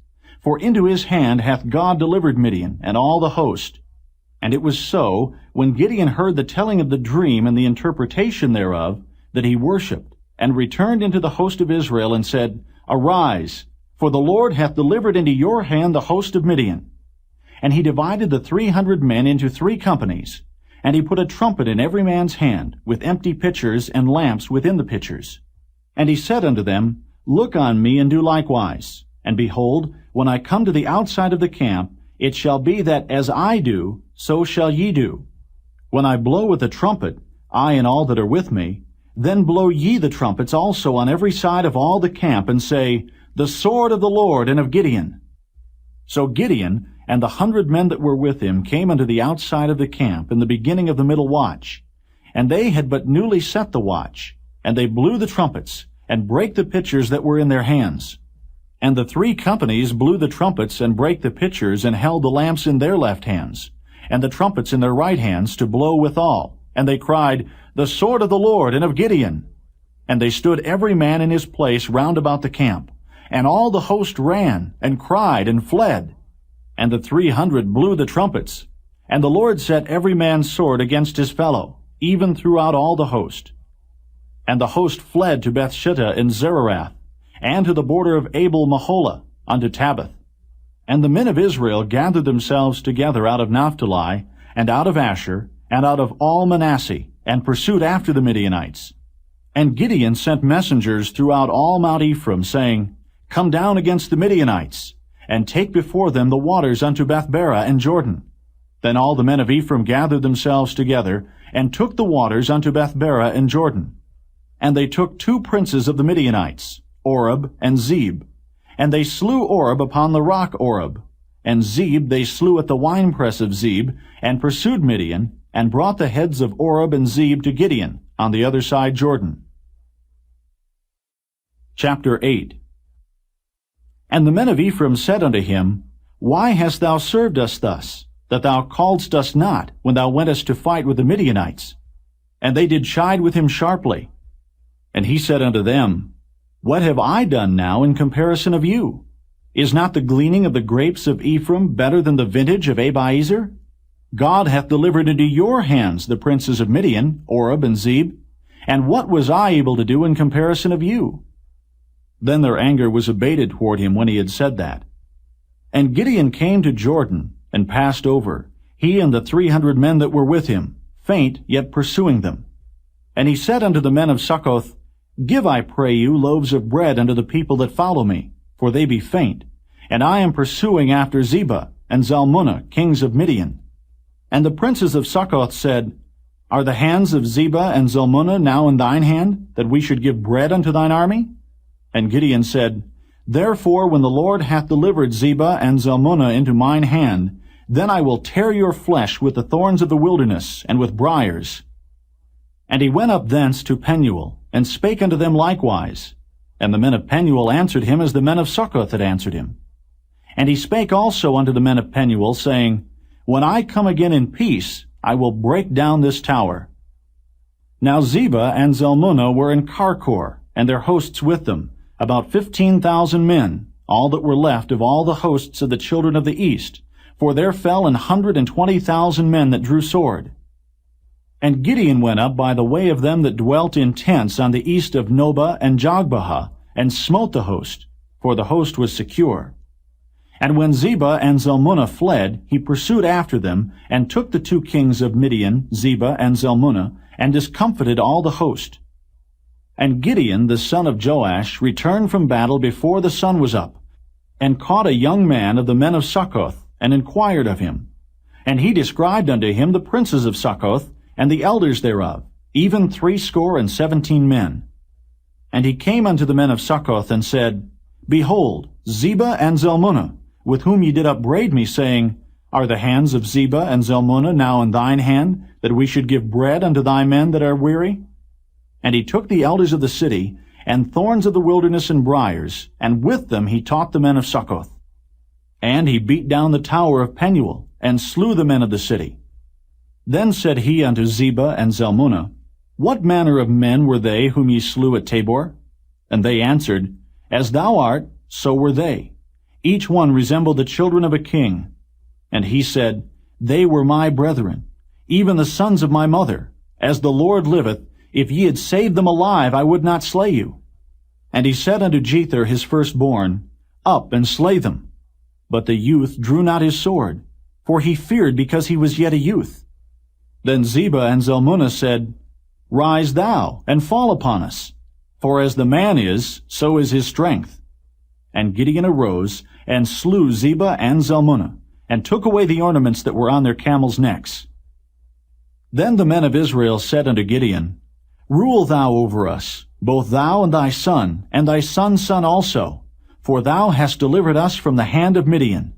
S2: For into his hand hath God delivered Midian, and all the host. And it was so, when Gideon heard the telling of the dream and the interpretation thereof, that he worshipped, and returned into the host of Israel, and said, Arise, for the Lord hath delivered into your hand the host of Midian. And he divided the 300 men into 3 companies, and he put a trumpet in every man's hand, with empty pitchers and lamps within the pitchers. And he said unto them, Look on me, and do likewise. And behold, when I come to the outside of the camp, it shall be that as I do, so shall ye do. When I blow with the trumpet, I and all that are with me, then blow ye the trumpets also on every side of all the camp, and say, The sword of the Lord and of Gideon. So Gideon and the 100 men that were with him came unto the outside of the camp in the beginning of the middle watch. And they had but newly set the watch, and they blew the trumpets, and brake the pitchers that were in their hands. And the 3 companies blew the trumpets, and brake the pitchers, and held the lamps in their left hands, and the trumpets in their right hands, to blow withal. And they cried, The sword of the Lord and of Gideon. And they stood every man in his place round about the camp. And all the host ran, and cried, and fled. And the 300 blew the trumpets. And the Lord set every man's sword against his fellow, even throughout all the host. And the host fled to Bethshittah in Zererath, and to the border of Abel-Maholah, unto Tabbath. And the men of Israel gathered themselves together out of Naphtali, and out of Asher, and out of all Manasseh, and pursued after the Midianites. And Gideon sent messengers throughout all Mount Ephraim, saying, Come down against the Midianites, and take before them the waters unto Bethbara and Jordan. Then all the men of Ephraim gathered themselves together, and took the waters unto Bethbara and Jordan. And they took 2 princes of the Midianites, Oreb and Zeb. And they slew Oreb upon the rock Oreb. And Zeb they slew at the winepress of Zeb, and pursued Midian, and brought the heads of Oreb and Zeb to Gideon, on the other side Jordan. Chapter 8. And the men of Ephraim said unto him, Why hast thou served us thus, that thou calledst us not, when thou wentest to fight with the Midianites? And they did chide with him sharply. And he said unto them, What have I done now in comparison of you? Is not the gleaning of the grapes of Ephraim better than the vintage of Abiezer? God hath delivered into your hands the princes of Midian, Oreb and Zeb. And what was I able to do in comparison of you? Then their anger was abated toward him when he had said that. And Gideon came to Jordan, and passed over, he and the 300 men that were with him, faint, yet pursuing them. And he said unto the men of Succoth, Give, I pray you, loaves of bread unto the people that follow me, for they be faint. And I am pursuing after Zebah and Zalmunna, kings of Midian. And the princes of Succoth said, Are the hands of Zebah and Zalmunna now in thine hand, that we should give bread unto thine army? And Gideon said, Therefore, when the Lord hath delivered Zebah and Zalmunna into mine hand, then I will tear your flesh with the thorns of the wilderness, and with briars. And he went up thence to Penuel, and spake unto them likewise. And the men of Penuel answered him as the men of Succoth had answered him. And he spake also unto the men of Penuel, saying, When I come again in peace, I will break down this tower. Now Zebah and Zalmunna were in Karkor, and their hosts with them, about 15,000 men, all that were left of all the hosts of the children of the east, for there fell 120,000 men that drew sword. And Gideon went up by the way of them that dwelt in tents on the east of Nobah and Jogbehah, and smote the host, for the host was secure. And when Zebah and Zalmunna fled, he pursued after them, and took the 2 kings of Midian, Zebah and Zalmunna, and discomfited all the host. And Gideon the son of Joash returned from battle before the sun was up, and caught a young man of the men of Succoth, and inquired of him. And he described unto him the princes of Succoth, and the elders thereof, even 70 men. And he came unto the men of Succoth, and said, Behold, Zebah and Zalmunna, with whom ye did upbraid me, saying, Are the hands of Zebah and Zalmunna now in thine hand, that we should give bread unto thy men that are weary? And he took the elders of the city, and thorns of the wilderness and briars, and with them he taught the men of Succoth. And he beat down the tower of Penuel, and slew the men of the city. Then said he unto Zebah and Zalmunna, What manner of men were they whom ye slew at Tabor? And they answered, As thou art, so were they. Each one resembled the children of a king. And he said, They were my brethren, even the sons of my mother. As the Lord liveth, if ye had saved them alive, I would not slay you. And he said unto Jether his firstborn, Up and slay them. But the youth drew not his sword, for he feared because he was yet a youth. Then Zebah and Zalmunna said, Rise thou, and fall upon us, for as the man is, so is his strength. And Gideon arose, and slew Zebah and Zalmunna, and took away the ornaments that were on their camels' necks. Then the men of Israel said unto Gideon, Rule thou over us, both thou and thy son's son also, for thou hast delivered us from the hand of Midian.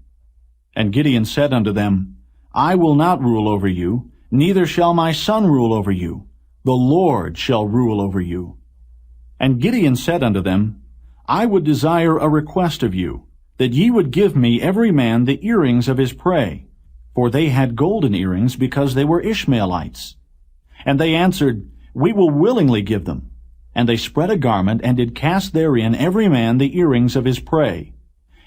S2: And Gideon said unto them, I will not rule over you, neither shall my son rule over you. The Lord shall rule over you. And Gideon said unto them, I would desire a request of you, that ye would give me every man the earrings of his prey, for they had golden earrings, because they were Ishmaelites. And they answered, We will willingly give them. And they spread a garment, and did cast therein every man the earrings of his prey.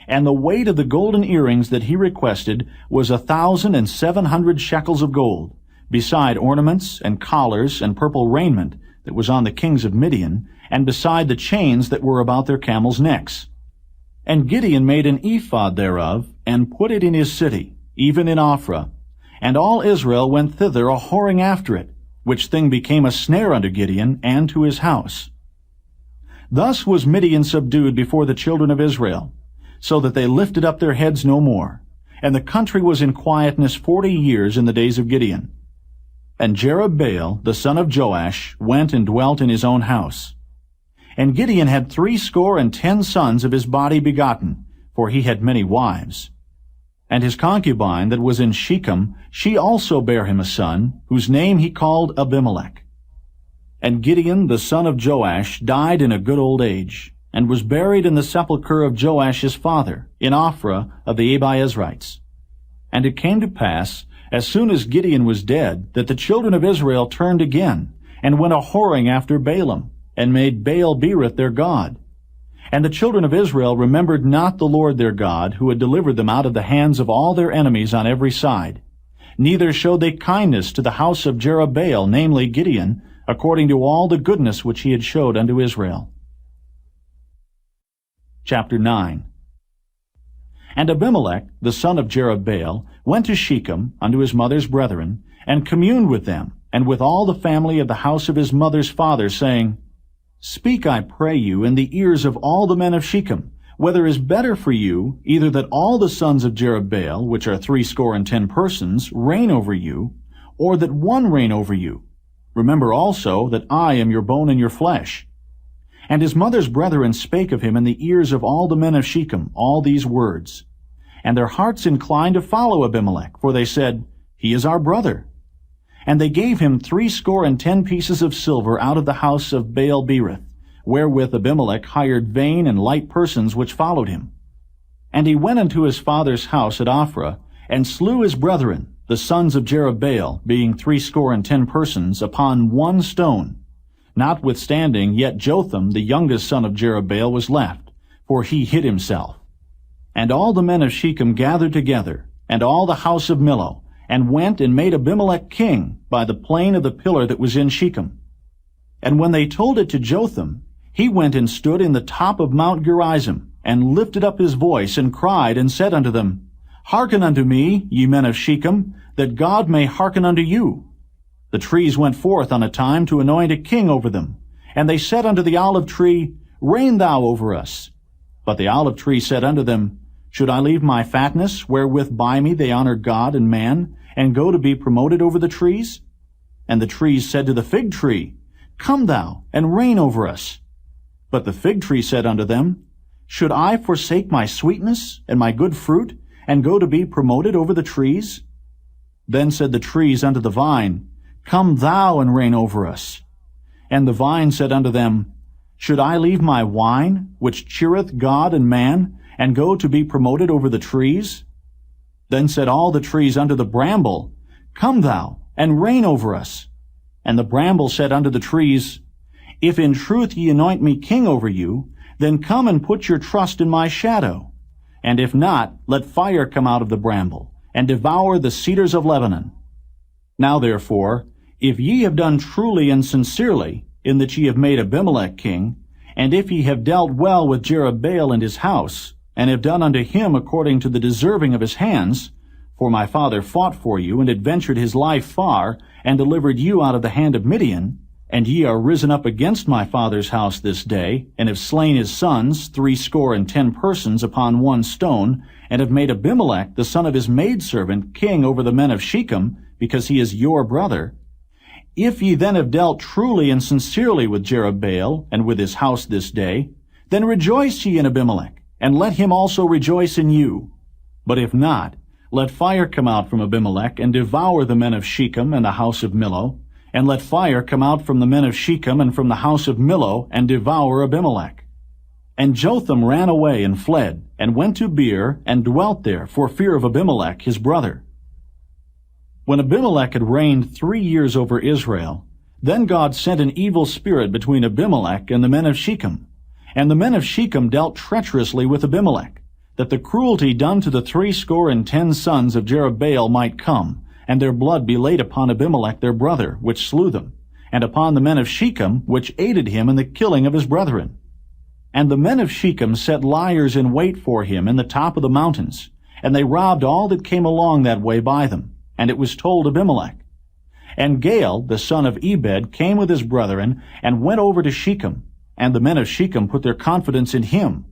S2: And the weight of the golden earrings that he requested was 1,700 shekels of gold, beside ornaments and collars and purple raiment that was on the kings of Midian, and beside the chains that were about their camels' necks. And Gideon made an ephod thereof, and put it in his city, even in Ophrah. And all Israel went thither a-whoring after it, which thing became a snare unto Gideon and to his house. Thus was Midian subdued before the children of Israel, so that they lifted up their heads no more. And the country was in quietness 40 years in the days of Gideon. And Jerubbaal, the son of Joash, went and dwelt in his own house. And Gideon had 70 sons of his body begotten, for he had many wives. And his concubine that was in Shechem, she also bare him a son, whose name he called Abimelech. And Gideon the son of Joash died in a good old age, and was buried in the sepulchre of Joash his father, in Ophrah of the Abiezrites. And it came to pass, as soon as Gideon was dead, that the children of Israel turned again, and went a-whoring after Baalim, and made Baal-berith their god. And the children of Israel remembered not the Lord their God, who had delivered them out of the hands of all their enemies on every side. Neither showed they kindness to the house of Jerubbaal, namely Gideon, according to all the goodness which he had showed unto Israel. Chapter 9. And Abimelech, the son of Jerubbaal, went to Shechem unto his mother's brethren, and communed with them, and with all the family of the house of his mother's father, saying, Speak, I pray you, in the ears of all the men of Shechem, whether it is better for you, either that all the sons of Jerubbaal, which are 60 persons, reign over you, or that one reign over you. Remember also that I am your bone and your flesh. And his mother's brethren spake of him in the ears of all the men of Shechem all these words. And their hearts inclined to follow Abimelech, for they said, He is our brother. And they gave him 60 pieces of silver out of the house of Baal-berith, wherewith Abimelech hired vain and light persons which followed him. And he went unto his father's house at Ophrah, and slew his brethren, the sons of Jerubbaal, being 60 persons, upon one stone. Notwithstanding, yet Jotham, the youngest son of Jerubbaal, was left, for he hid himself. And all the men of Shechem gathered together, and all the house of Millo, and went and made Abimelech king by the plain of the pillar that was in Shechem. And when they told it to Jotham, he went and stood in the top of Mount Gerizim, and lifted up his voice, and cried, and said unto them, Hearken unto me, ye men of Shechem, that God may hearken unto you. The trees went forth on a time to anoint a king over them. And they said unto the olive tree, Reign thou over us. But the olive tree said unto them, Should I leave my fatness, wherewith by me they honor God and man, and go to be promoted over the trees? And the trees said to the fig tree, Come thou, and reign over us. But the fig tree said unto them, Should I forsake my sweetness and my good fruit, and go to be promoted over the trees? Then said the trees unto the vine, Come thou, and reign over us. And the vine said unto them, Should I leave my wine, which cheereth God and man, and go to be promoted over the trees? Then said all the trees unto the bramble, Come thou, and reign over us. And the bramble said unto the trees, If in truth ye anoint me king over you, then come and put your trust in my shadow. And if not, let fire come out of the bramble, and devour the cedars of Lebanon. Now therefore, if ye have done truly and sincerely, in that ye have made Abimelech king, and if ye have dealt well with Jerubbaal and his house, and have done unto him according to the deserving of his hands, for my father fought for you, and adventured his life far, and delivered you out of the hand of Midian, and ye are risen up against my father's house this day, and have slain his sons, 60 persons, upon one stone, and have made Abimelech, the son of his maidservant, king over the men of Shechem, because he is your brother. If ye then have dealt truly and sincerely with Jerubbaal, and with his house this day, then rejoice ye in Abimelech, and let him also rejoice in you. But if not, let fire come out from Abimelech, and devour the men of Shechem and the house of Millo, and let fire come out from the men of Shechem and from the house of Millo, and devour Abimelech. And Jotham ran away and fled, and went to Beer, and dwelt there, for fear of Abimelech his brother. When Abimelech had reigned 3 years over Israel, then God sent an evil spirit between Abimelech and the men of Shechem. And the men of Shechem dealt treacherously with Abimelech, that the cruelty done to the 60 sons of Jerubbaal might come, and their blood be laid upon Abimelech their brother, which slew them, and upon the men of Shechem, which aided him in the killing of his brethren. And the men of Shechem set liers in wait for him in the top of the mountains, and they robbed all that came along that way by them. And it was told Abimelech. And Gaal, the son of Ebed, came with his brethren, and went over to Shechem, and the men of Shechem put their confidence in him.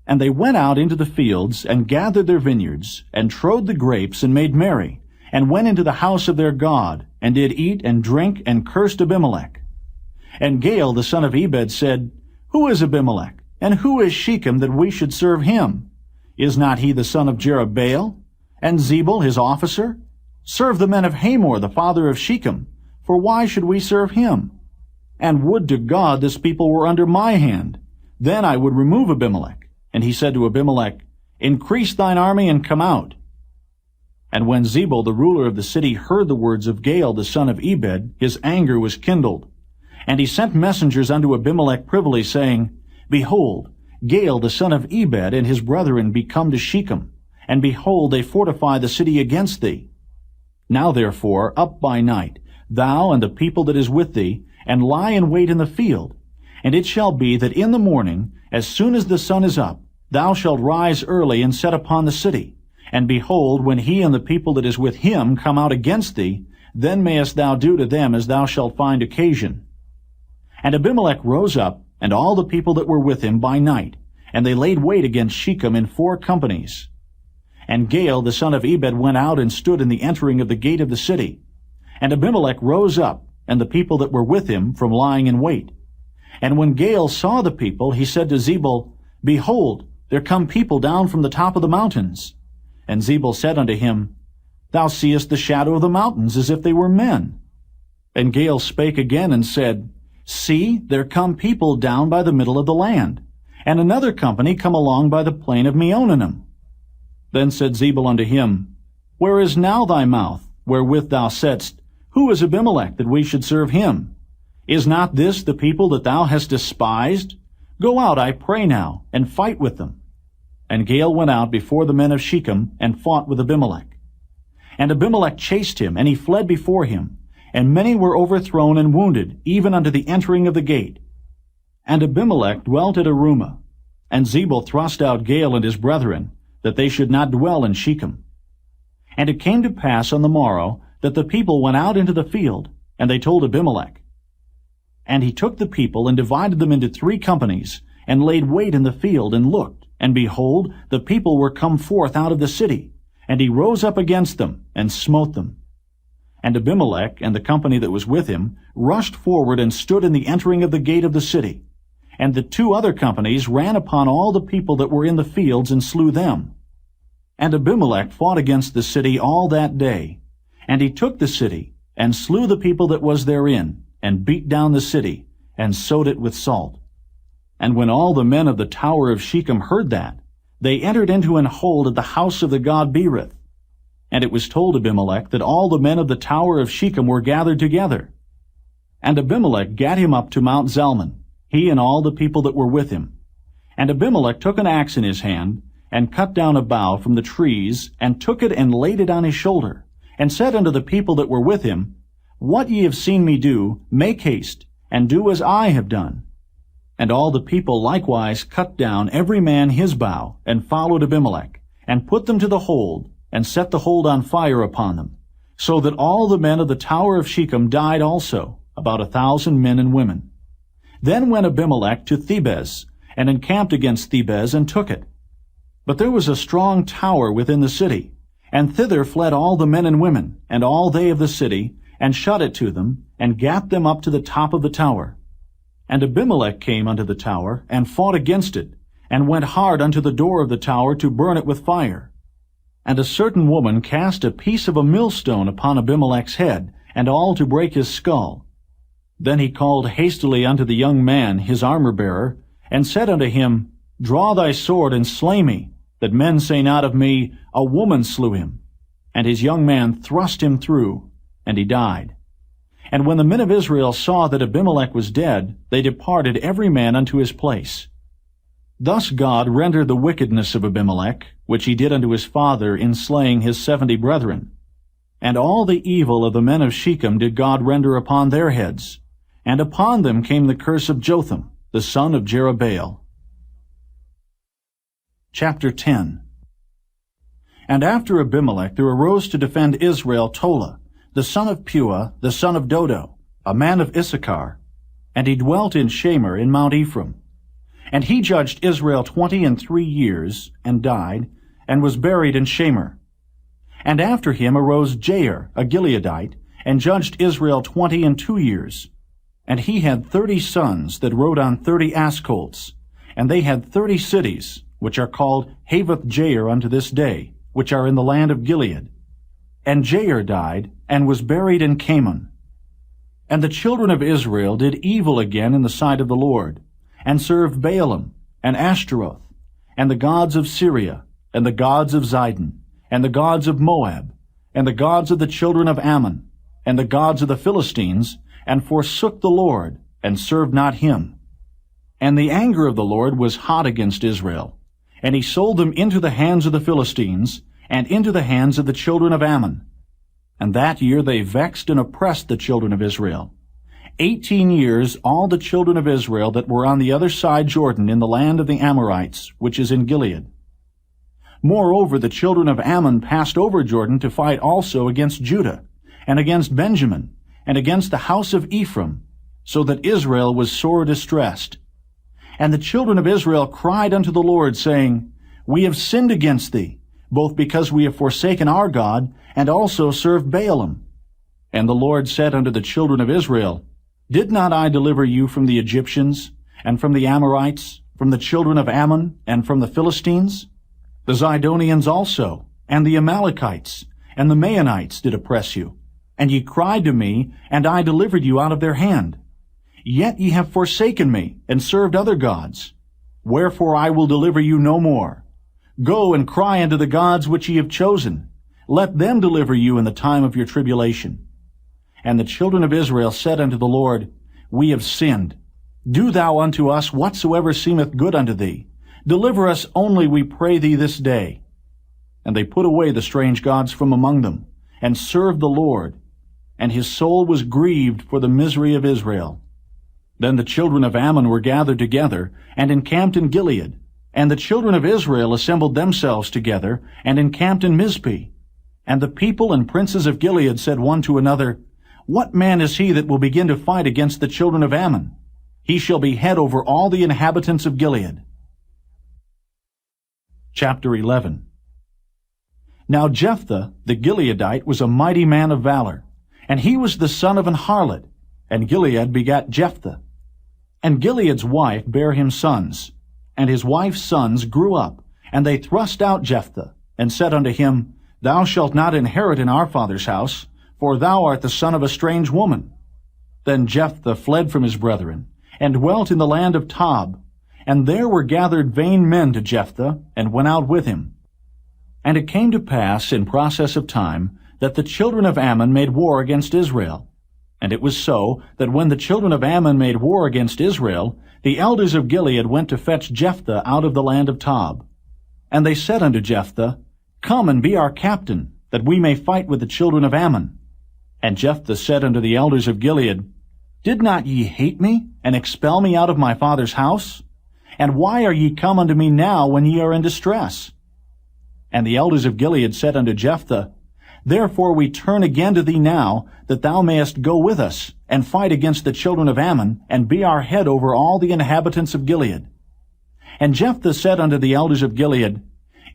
S2: And they went out into the fields, and gathered their vineyards, and trode the grapes, and made merry, and went into the house of their God, and did eat and drink, and cursed Abimelech. And Gaal, the son of Ebed, said, Who is Abimelech, and who is Shechem, that we should serve him? Is not he the son of Jerubbaal? And Zebul his officer? Serve the men of Hamor, the father of Shechem, for why should we serve him? And would to God this people were under my hand, then I would remove Abimelech. And he said to Abimelech, Increase thine army and come out. And when Zebul the ruler of the city heard the words of Gaal the son of Ebed, his anger was kindled. And he sent messengers unto Abimelech privily, saying, Behold, Gaal the son of Ebed and his brethren be come to Shechem, and behold, they fortify the city against thee. Now therefore, up by night, thou and the people that is with thee, and lie in wait in the field. And it shall be that in the morning, as soon as the sun is up, thou shalt rise early and set upon the city. And behold, when he and the people that is with him come out against thee, then mayest thou do to them as thou shalt find occasion. And Abimelech rose up, and all the people that were with him by night, and they laid wait against Shechem in 4 companies. And Gaal the son of Ebed went out and stood in the entering of the gate of the city. And Abimelech rose up, and the people that were with him, from lying in wait. And when Gaal saw the people, he said to Zebul, Behold, there come people down from the top of the mountains. And Zebul said unto him, Thou seest the shadow of the mountains, as if they were men. And Gaal spake again and said, See, there come people down by the middle of the land, and another company come along by the plain of Meonanim. Then said Zebul unto him, Where is now thy mouth, wherewith thou saidst, Who is Abimelech, that we should serve him? Is not this the people that thou hast despised? Go out, I pray now, and fight with them. And Gaal went out before the men of Shechem, and fought with Abimelech. And Abimelech chased him, and he fled before him. And many were overthrown and wounded, even unto the entering of the gate. And Abimelech dwelt at Arumah. And Zebul thrust out Gaal and his brethren, that they should not dwell in Shechem. And it came to pass on the morrow, that the people went out into the field, and they told Abimelech. And he took the people, and divided them into 3 companies, and laid wait in the field, and looked. And behold, the people were come forth out of the city. And he rose up against them, and smote them. And Abimelech and the company that was with him rushed forward and stood in the entering of the gate of the city. And the 2 other companies ran upon all the people that were in the fields and slew them. And Abimelech fought against the city all that day. And he took the city, and slew the people that was therein, and beat down the city, and sowed it with salt. And when all the men of the tower of Shechem heard that, they entered into an hold at the house of the god Berith. And it was told Abimelech that all the men of the tower of Shechem were gathered together. And Abimelech gat him up to Mount Zalmon, he and all the people that were with him. And Abimelech took an axe in his hand, and cut down a bough from the trees, and took it and laid it on his shoulder, and said unto the people that were with him, What ye have seen me do, make haste, and do as I have done. And all the people likewise cut down every man his bough, and followed Abimelech, and put them to the hold, and set the hold on fire upon them, so that all the men of the tower of Shechem died also, about 1,000 men and women. Then went Abimelech to Thebez, and encamped against Thebez, and took it. But there was a strong tower within the city, and thither fled all the men and women, and all they of the city, and shut it to them, and gat them up to the top of the tower. And Abimelech came unto the tower, and fought against it, and went hard unto the door of the tower to burn it with fire. And a certain woman cast a piece of a millstone upon Abimelech's head, and all to break his skull. Then he called hastily unto the young man, his armor-bearer, and said unto him, Draw thy sword, and slay me, that men say not of me, A woman slew him. And his young man thrust him through, and he died. And when the men of Israel saw that Abimelech was dead, they departed every man unto his place. Thus God rendered the wickedness of Abimelech, which he did unto his father in slaying his 70 brethren. And all the evil of the men of Shechem did God render upon their heads, and upon them came the curse of Jotham, the son of Jerubbaal. Chapter 10. And after Abimelech there arose to defend Israel Tola, the son of Puah, the son of Dodo, a man of Issachar, and he dwelt in Shamir in Mount Ephraim. And he judged Israel 23 years, and died, and was buried in Shamir. And after him arose Jair, a Gileadite, and judged Israel 22 years. And he had 30 sons that rode on 30 ass colts, and they had 30 cities, which are called Havoth Jair unto this day, which are in the land of Gilead. And Jair died, and was buried in Camon. And the children of Israel did evil again in the sight of the Lord. and served Baalim, and Ashtaroth, and the gods of Syria, and the gods of Zidon, and the gods of Moab, and the gods of the children of Ammon, and the gods of the Philistines, and forsook the Lord, and served not him. And the anger of the Lord was hot against Israel, and he sold them into the hands of the Philistines, and into the hands of the children of Ammon. And that year they vexed and oppressed the children of Israel. 18 years all the children of Israel that were on the other side Jordan in the land of the Amorites, which is in Gilead. Moreover, the children of Ammon passed over Jordan to fight also against Judah, and against Benjamin, and against the house of Ephraim, so that Israel was sore distressed. And the children of Israel cried unto the Lord, saying, We have sinned against thee, both because we have forsaken our God, and also served Baalim. And the Lord said unto the children of Israel, Did not I deliver you from the Egyptians, and from the Amorites, from the children of Ammon, and from the Philistines? The Zidonians also, and the Amalekites, and the Maonites did oppress you. And ye cried to me, and I delivered you out of their hand. Yet ye have forsaken me, and served other gods. Wherefore I will deliver you no more. Go and cry unto the gods which ye have chosen. Let them deliver you in the time of your tribulation. And the children of Israel said unto the Lord, We have sinned. Do thou unto us whatsoever seemeth good unto thee. Deliver us only, we pray thee, this day. And they put away the strange gods from among them, and served the Lord. And his soul was grieved for the misery of Israel. Then the children of Ammon were gathered together, and encamped in Gilead. And the children of Israel assembled themselves together, and encamped in Mizpeh. And the people and princes of Gilead said one to another, What man is he that will begin to fight against the children of Ammon? He shall be head over all the inhabitants of Gilead. Chapter 11. Now Jephthah the Gileadite was a mighty man of valor, and he was the son of an harlot, and Gilead begat Jephthah. And Gilead's wife bare him sons, and his wife's sons grew up, and they thrust out Jephthah, and said unto him, Thou shalt not inherit in our father's house, for thou art the son of a strange woman. Then Jephthah fled from his brethren, and dwelt in the land of Tob. And there were gathered vain men to Jephthah, and went out with him. And it came to pass in process of time, that the children of Ammon made war against Israel. And it was so, that when the children of Ammon made war against Israel, the elders of Gilead went to fetch Jephthah out of the land of Tob. And they said unto Jephthah, Come and be our captain, that we may fight with the children of Ammon. And Jephthah said unto the elders of Gilead, Did not ye hate me, and expel me out of my father's house? And why are ye come unto me now when ye are in distress? And the elders of Gilead said unto Jephthah, Therefore we turn again to thee now, that thou mayest go with us, and fight against the children of Ammon, and be our head over all the inhabitants of Gilead. And Jephthah said unto the elders of Gilead,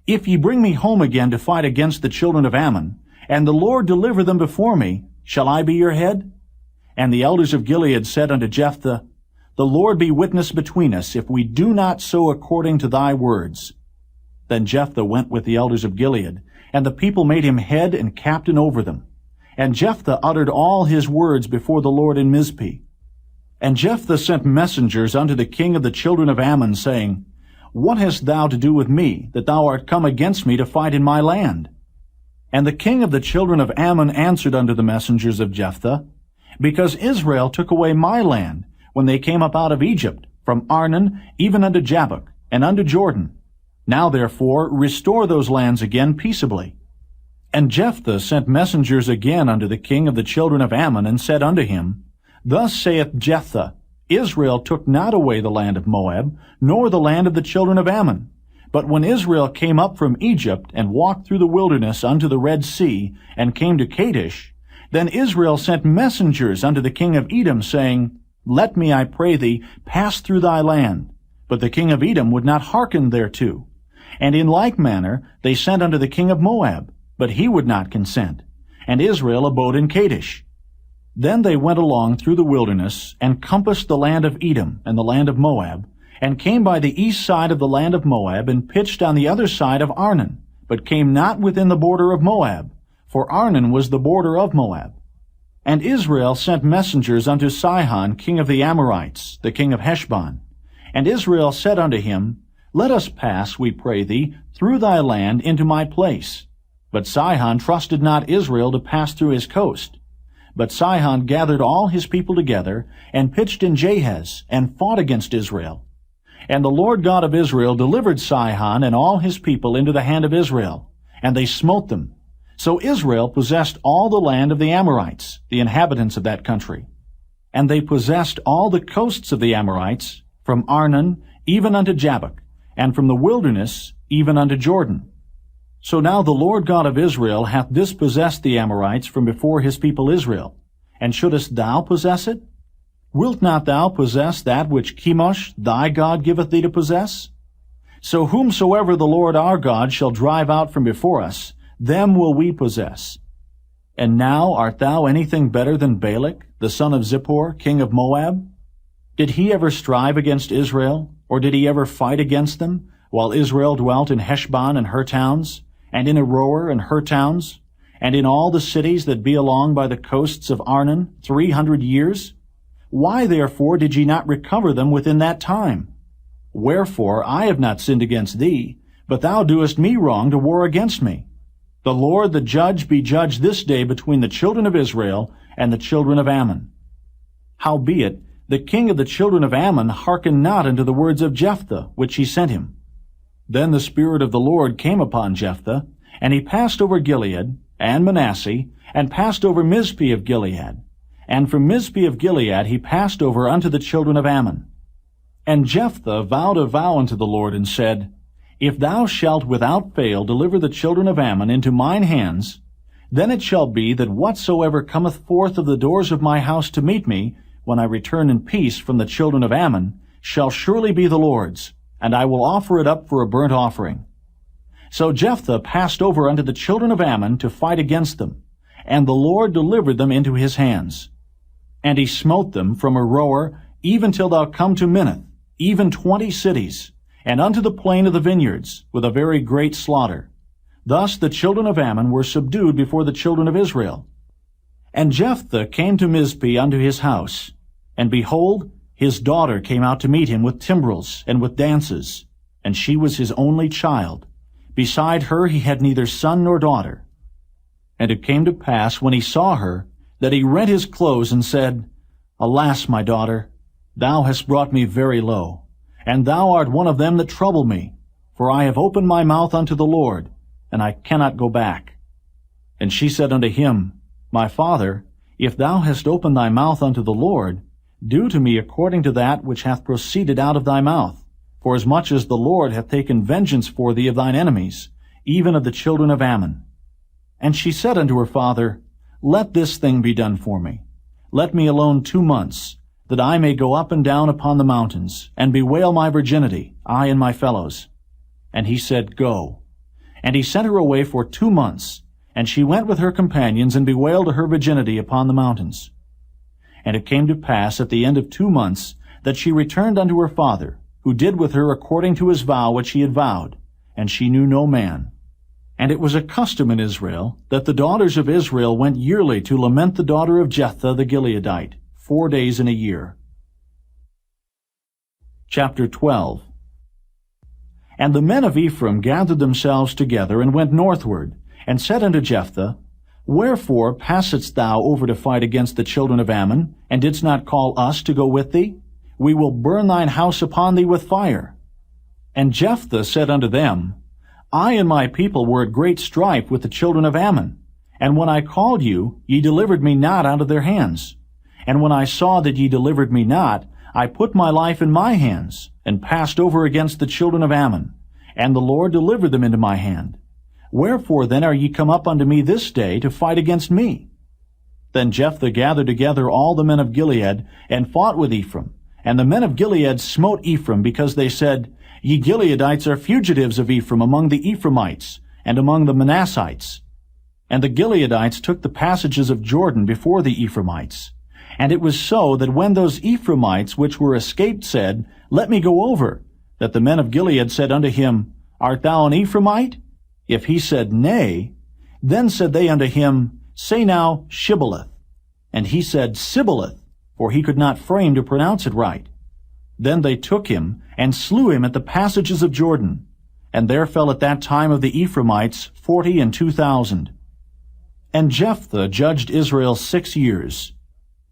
S2: If ye bring me home again to fight against the children of Ammon, and the Lord deliver them before me, shall I be your head? And the elders of Gilead said unto Jephthah, The Lord be witness between us, if we do not so according to thy words. Then Jephthah went with the elders of Gilead, and the people made him head and captain over them. And Jephthah uttered all his words before the Lord in Mizpeh. And Jephthah sent messengers unto the king of the children of Ammon, saying, What hast thou to do with me, that thou art come against me to fight in my land? And the king of the children of Ammon answered unto the messengers of Jephthah, Because Israel took away my land, when they came up out of Egypt, from Arnon even unto Jabbok, and unto Jordan. Now therefore restore those lands again peaceably. And Jephthah sent messengers again unto the king of the children of Ammon, and said unto him, Thus saith Jephthah, Israel took not away the land of Moab, nor the land of the children of Ammon. But when Israel came up from Egypt, and walked through the wilderness unto the Red Sea, and came to Kadesh, then Israel sent messengers unto the king of Edom, saying, Let me, I pray thee, pass through thy land. But the king of Edom would not hearken thereto. And in like manner they sent unto the king of Moab, but he would not consent. And Israel abode in Kadesh. Then they went along through the wilderness, and compassed the land of Edom and the land of Moab, and came by the east side of the land of Moab, and pitched on the other side of Arnon, but came not within the border of Moab, for Arnon was the border of Moab. And Israel sent messengers unto Sihon king of the Amorites, the king of Heshbon. And Israel said unto him, Let us pass, we pray thee, through thy land into my place. But Sihon trusted not Israel to pass through his coast. But Sihon gathered all his people together, and pitched in Jahaz, and fought against Israel. And the Lord God of Israel delivered Sihon and all his people into the hand of Israel, and they smote them. So Israel possessed all the land of the Amorites, the inhabitants of that country. And they possessed all the coasts of the Amorites, from Arnon even unto Jabbok, and from the wilderness even unto Jordan. So now the Lord God of Israel hath dispossessed the Amorites from before his people Israel. And shouldest thou possess it? Wilt not thou possess that which Chemosh thy God giveth thee to possess? So whomsoever the Lord our God shall drive out from before us, them will we possess. And now art thou anything better than Balak, the son of Zippor, king of Moab? Did he ever strive against Israel, or did he ever fight against them, while Israel dwelt in Heshbon and her towns, and in Aroer and her towns, and in all the cities that be along by the coasts of Arnon 300 years? Why therefore did ye not recover them within that time? Wherefore I have not sinned against thee, but thou doest me wrong to war against me. The Lord the judge be judge this day between the children of Israel and the children of Ammon. Howbeit, the king of the children of Ammon hearkened not unto the words of Jephthah, which he sent him. Then the Spirit of the Lord came upon Jephthah, and he passed over Gilead, and Manasseh, and passed over Mizpeh of Gilead. And from Mizpeh of Gilead he passed over unto the children of Ammon. And Jephthah vowed a vow unto the Lord, and said, If thou shalt without fail deliver the children of Ammon into mine hands, then it shall be that whatsoever cometh forth of the doors of my house to meet me, when I return in peace from the children of Ammon, shall surely be the Lord's, and I will offer it up for a burnt offering. So Jephthah passed over unto the children of Ammon to fight against them, and the Lord delivered them into his hands. And he smote them from Aroer even till thou come to Minnith, even 20 cities, and unto the plain of the vineyards, with a very great slaughter. Thus the children of Ammon were subdued before the children of Israel. And Jephthah came to Mizpeh unto his house, and behold, his daughter came out to meet him with timbrels and with dances, and she was his only child. Beside her he had neither son nor daughter. And it came to pass, when he saw her, that he rent his clothes and said, Alas, my daughter, thou hast brought me very low, and thou art one of them that trouble me, for I have opened my mouth unto the Lord, and I cannot go back. And she said unto him, My father, if thou hast opened thy mouth unto the Lord, do to me according to that which hath proceeded out of thy mouth, forasmuch as the Lord hath taken vengeance for thee of thine enemies, even of the children of Ammon. And she said unto her father, Let this thing be done for me. Let me alone 2 months, that I may go up and down upon the mountains, and bewail my virginity, I and my fellows. And he said, Go. And he sent her away for 2 months, and she went with her companions, and bewailed her virginity upon the mountains. And it came to pass at the end of 2 months, that she returned unto her father, who did with her according to his vow which he had vowed, and she knew no man. And it was a custom in Israel, that the daughters of Israel went yearly to lament the daughter of Jephthah the Gileadite, 4 days in a year. Chapter 12. And the men of Ephraim gathered themselves together, and went northward, and said unto Jephthah, Wherefore passedst thou over to fight against the children of Ammon, and didst not call us to go with thee? We will burn thine house upon thee with fire. And Jephthah said unto them, I and my people were at great strife with the children of Ammon, and when I called you, ye delivered me not out of their hands. And when I saw that ye delivered me not, I put my life in my hands, and passed over against the children of Ammon, and the Lord delivered them into my hand. Wherefore then are ye come up unto me this day to fight against me? Then Jephthah gathered together all the men of Gilead, and fought with Ephraim. And the men of Gilead smote Ephraim, because they said, Ye Gileadites are fugitives of Ephraim among the Ephraimites, and among the Manassites. And the Gileadites took the passages of Jordan before the Ephraimites. And it was so that when those Ephraimites which were escaped said, Let me go over, that the men of Gilead said unto him, Art thou an Ephraimite? If he said, Nay, then said they unto him, Say now, Shibboleth. And he said, Sibboleth, for he could not frame to pronounce it right. Then they took him, and slew him at the passages of Jordan. And there fell at that time of the Ephraimites 42,000. And Jephthah judged Israel 6 years.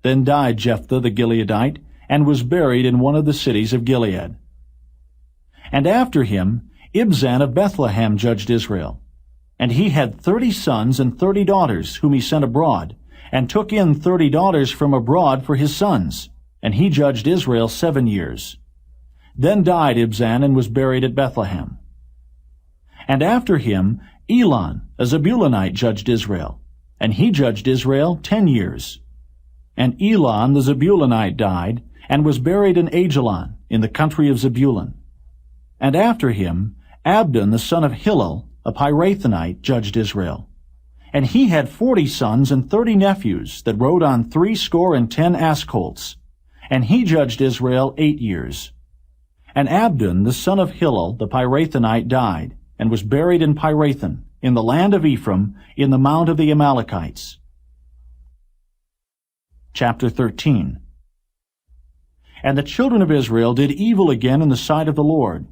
S2: Then died Jephthah the Gileadite, and was buried in one of the cities of Gilead. And after him Ibzan of Bethlehem judged Israel. And he had 30 sons and 30 daughters, whom he sent abroad, and took in 30 daughters from abroad for his sons. And he judged Israel 7 years. Then died Ibzan, and was buried at Bethlehem. And after him Elon, a Zebulunite, judged Israel. And he judged Israel 10 years. And Elon the Zebulunite died, and was buried in Ajalon, in the country of Zebulun. And after him Abdon the son of Hillel, a Pirathonite, judged Israel. And he had 40 sons and 30 nephews, that rode on 60 ass colts. And he judged Israel 8 years. And Abdon the son of Hillel, the Pirathonite, died, and was buried in Pirathon, in the land of Ephraim, in the mount of the Amalekites. Chapter 13. And the children of Israel did evil again in the sight of the Lord.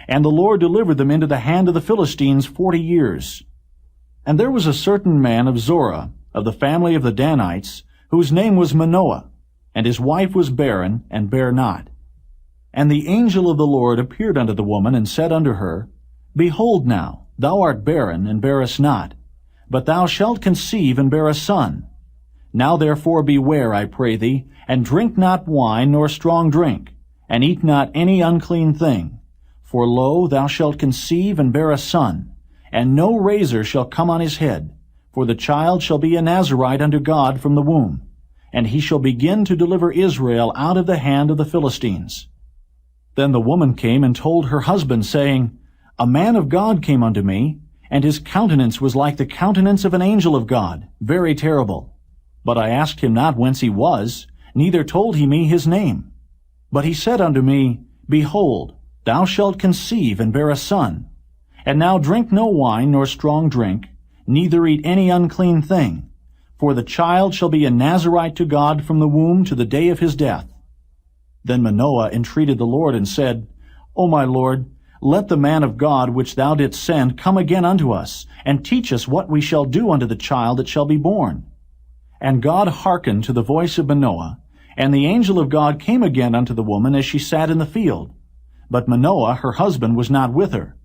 S2: And the Lord delivered them into the hand of the Philistines 40 years. And there was a certain man of Zorah, of the family of the Danites, whose name was Manoah, and his wife was barren, and bare not. And the angel of the Lord appeared unto the woman, and said unto her, Behold now, thou art barren, and bearest not, but thou shalt conceive, and bear a son. Now therefore beware, I pray thee, and drink not wine nor strong drink, and eat not any unclean thing. For lo, thou shalt conceive, and bear a son, and no razor shall come on his head, for the child shall be a Nazarite unto God from the womb, and he shall begin to deliver Israel out of the hand of the Philistines. Then the woman came and told her husband, saying, A man of God came unto me, and his countenance was like the countenance of an angel of God, very terrible. But I asked him not whence he was, neither told he me his name. But he said unto me, Behold, thou shalt conceive, and bear a son. And now drink no wine nor strong drink, neither eat any unclean thing. For the child shall be a Nazarite to God from the womb to the day of his death. Then Manoah entreated the Lord, and said, O my Lord, let the man of God which thou didst send come again unto us, and teach us what we shall do unto the child that shall be born. And God hearkened to the voice of Manoah, and the angel of God came again unto the woman as she sat in the field. But Manoah her husband was not with her.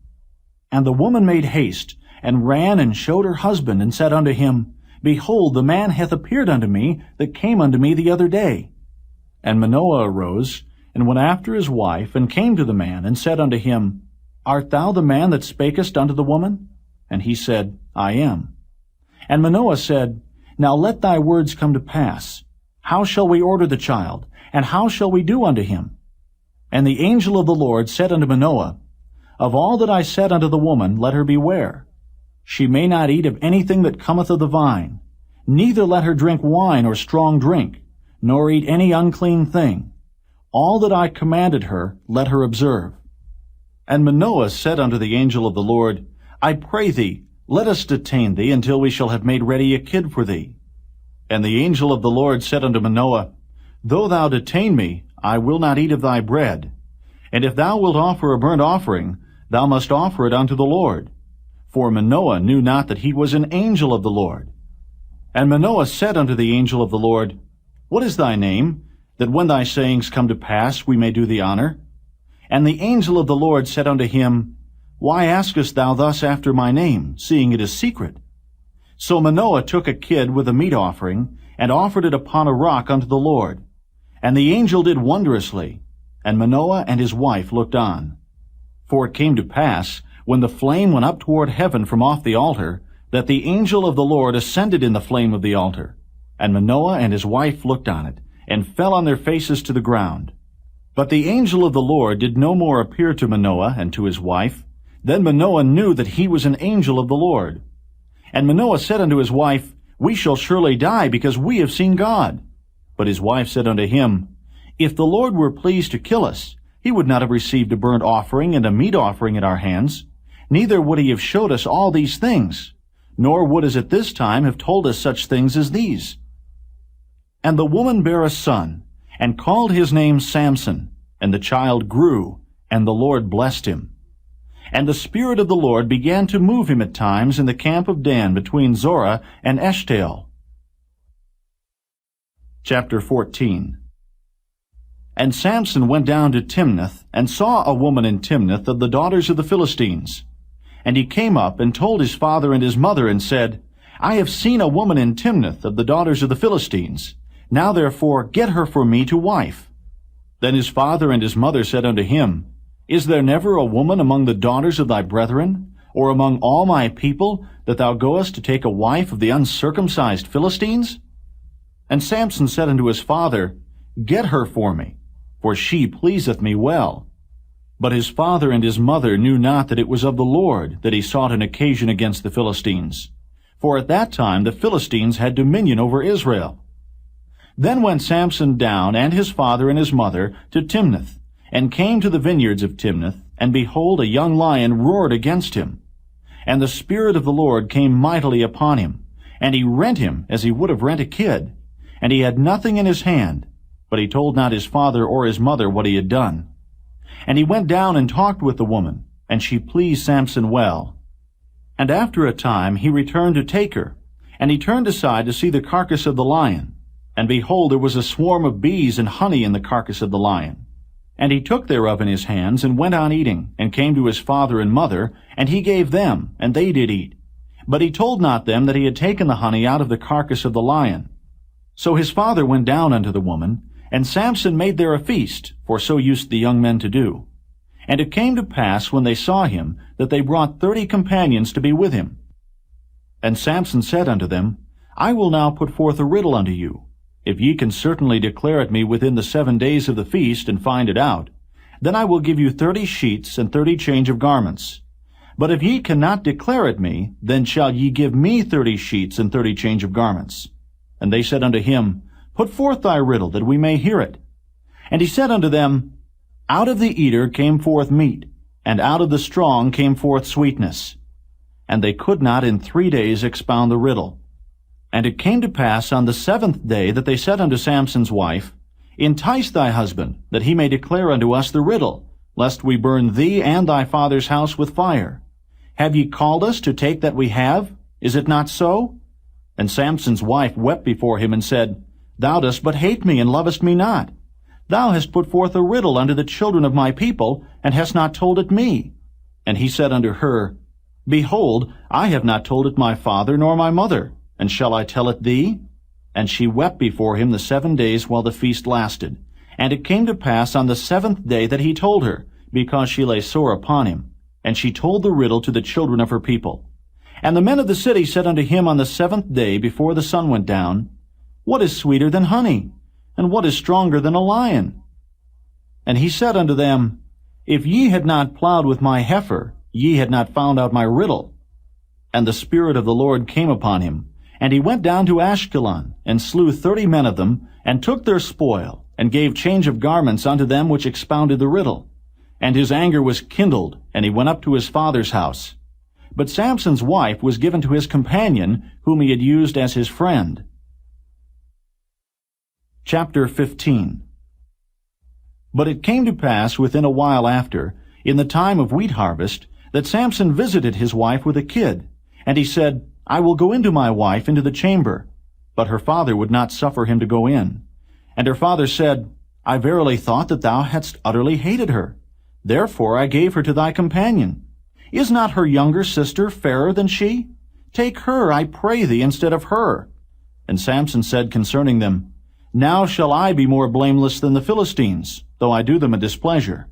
S2: And the woman made haste, and ran and showed her husband, and said unto him, Behold, the man hath appeared unto me, that came unto me the other day. And Manoah arose, and went after his wife, and came to the man, and said unto him, Art thou the man that spakest unto the woman? And he said, I am. And Manoah said, Now let thy words come to pass. How shall we order the child, and how shall we do unto him? And the angel of the Lord said unto Manoah, Of all that I said unto the woman, let her beware. She may not eat of anything that cometh of the vine, neither let her drink wine or strong drink, nor eat any unclean thing. All that I commanded her, let her observe. And Manoah said unto the angel of the Lord, I pray thee, let us detain thee until we shall have made ready a kid for thee. And the angel of the Lord said unto Manoah, Though thou detain me, I will not eat of thy bread. And if thou wilt offer a burnt offering, thou must offer it unto the Lord. For Manoah knew not that he was an angel of the Lord. And Manoah said unto the angel of the Lord, What is thy name, that when thy sayings come to pass we may do thee honor? And the angel of the Lord said unto him, Why askest thou thus after my name, seeing it is secret? So Manoah took a kid with a meat offering, and offered it upon a rock unto the Lord. And the angel did wondrously, and Manoah and his wife looked on. For it came to pass, when the flame went up toward heaven from off the altar, that the angel of the Lord ascended in the flame of the altar. And Manoah and his wife looked on it, and fell on their faces to the ground. But the angel of the Lord did no more appear to Manoah and to his wife. Then Manoah knew that he was an angel of the Lord. And Manoah said unto his wife, We shall surely die, because we have seen God. But his wife said unto him, If the Lord were pleased to kill us, he would not have received a burnt offering and a meat offering at our hands, neither would he have showed us all these things, nor would as at this time have told us such things as these. And the woman bare a son, and called his name Samson, And the child grew, and the Lord blessed him. And the Spirit of the Lord began to move him at times in the camp of Dan between Zorah and Eshtaol. Chapter 14. And Samson went down to Timnath, and saw a woman in Timnath of the daughters of the Philistines. And he came up and told his father and his mother, and said, I have seen a woman in Timnath of the daughters of the Philistines. Now therefore get her for me to wife. Then his father and his mother said unto him, Is there never a woman among the daughters of thy brethren, or among all my people, that thou goest to take a wife of the uncircumcised Philistines? And Samson said unto his father, Get her for me, for she pleaseth me well. But his father and his mother knew not that it was of the Lord that he sought an occasion against the Philistines. For at that time the Philistines had dominion over Israel. Then went Samson down, and his father and his mother, to Timnath, and came to the vineyards of Timnath, and behold, a young lion roared against him. And the Spirit of the Lord came mightily upon him, and he rent him as he would have rent a kid. And he had nothing in his hand, but he told not his father or his mother what he had done. And he went down and talked with the woman, and she pleased Samson well. And after a time he returned to take her, and he turned aside to see the carcass of the lion. And behold, there was a swarm of bees and honey in the carcass of the lion. And he took thereof in his hands, and went on eating, and came to his father and mother, and he gave them, and they did eat. But he told not them that he had taken the honey out of the carcass of the lion. So his father went down unto the woman, and Samson made there a feast, for so used the young men to do. And it came to pass, when they saw him, that they brought 30 companions to be with him. And Samson said unto them, I will now put forth a riddle unto you. If ye can certainly declare it me within the 7 days of the feast, and find it out, then I will give you 30 sheets and 30 change of garments. But if ye cannot declare it me, then shall ye give me 30 sheets and 30 change of garments. And they said unto him, Put forth thy riddle, that we may hear it. And he said unto them, Out of the eater came forth meat, and out of the strong came forth sweetness. And they could not in 3 days expound the riddle. And it came to pass on the 7th day that they said unto Samson's wife, Entice thy husband, that he may declare unto us the riddle, lest we burn thee and thy father's house with fire. Have ye called us to take that we have? Is it not so? And Samson's wife wept before him, and said, Thou dost but hate me, and lovest me not. Thou hast put forth a riddle unto the children of my people, and hast not told it me. And he said unto her, Behold, I have not told it my father nor my mother, and shall I tell it thee? And she wept before him the 7 days while the feast lasted. And it came to pass on the 7th day that he told her, because she lay sore upon him. And she told the riddle to the children of her people. And the men of the city said unto him on the 7th day before the sun went down, What is sweeter than honey? And what is stronger than a lion? And he said unto them, If ye had not plowed with my heifer, ye had not found out my riddle. And the Spirit of the Lord came upon him, and he went down to Ashkelon, and slew 30 men of them, and took their spoil, and gave change of garments unto them which expounded the riddle. And his anger was kindled, and he went up to his father's house. But Samson's wife was given to his companion, whom he had used as his friend. Chapter 15. But it came to pass within a while after, in the time of wheat harvest, that Samson visited his wife with a kid. And he said, I will go into my wife into the chamber. But her father would not suffer him to go in. And her father said, I verily thought that thou hadst utterly hated her. Therefore I gave her to thy companion. Is not her younger sister fairer than she? Take her, I pray thee, instead of her. And Samson said concerning them, Now shall I be more blameless than the Philistines, though I do them a displeasure.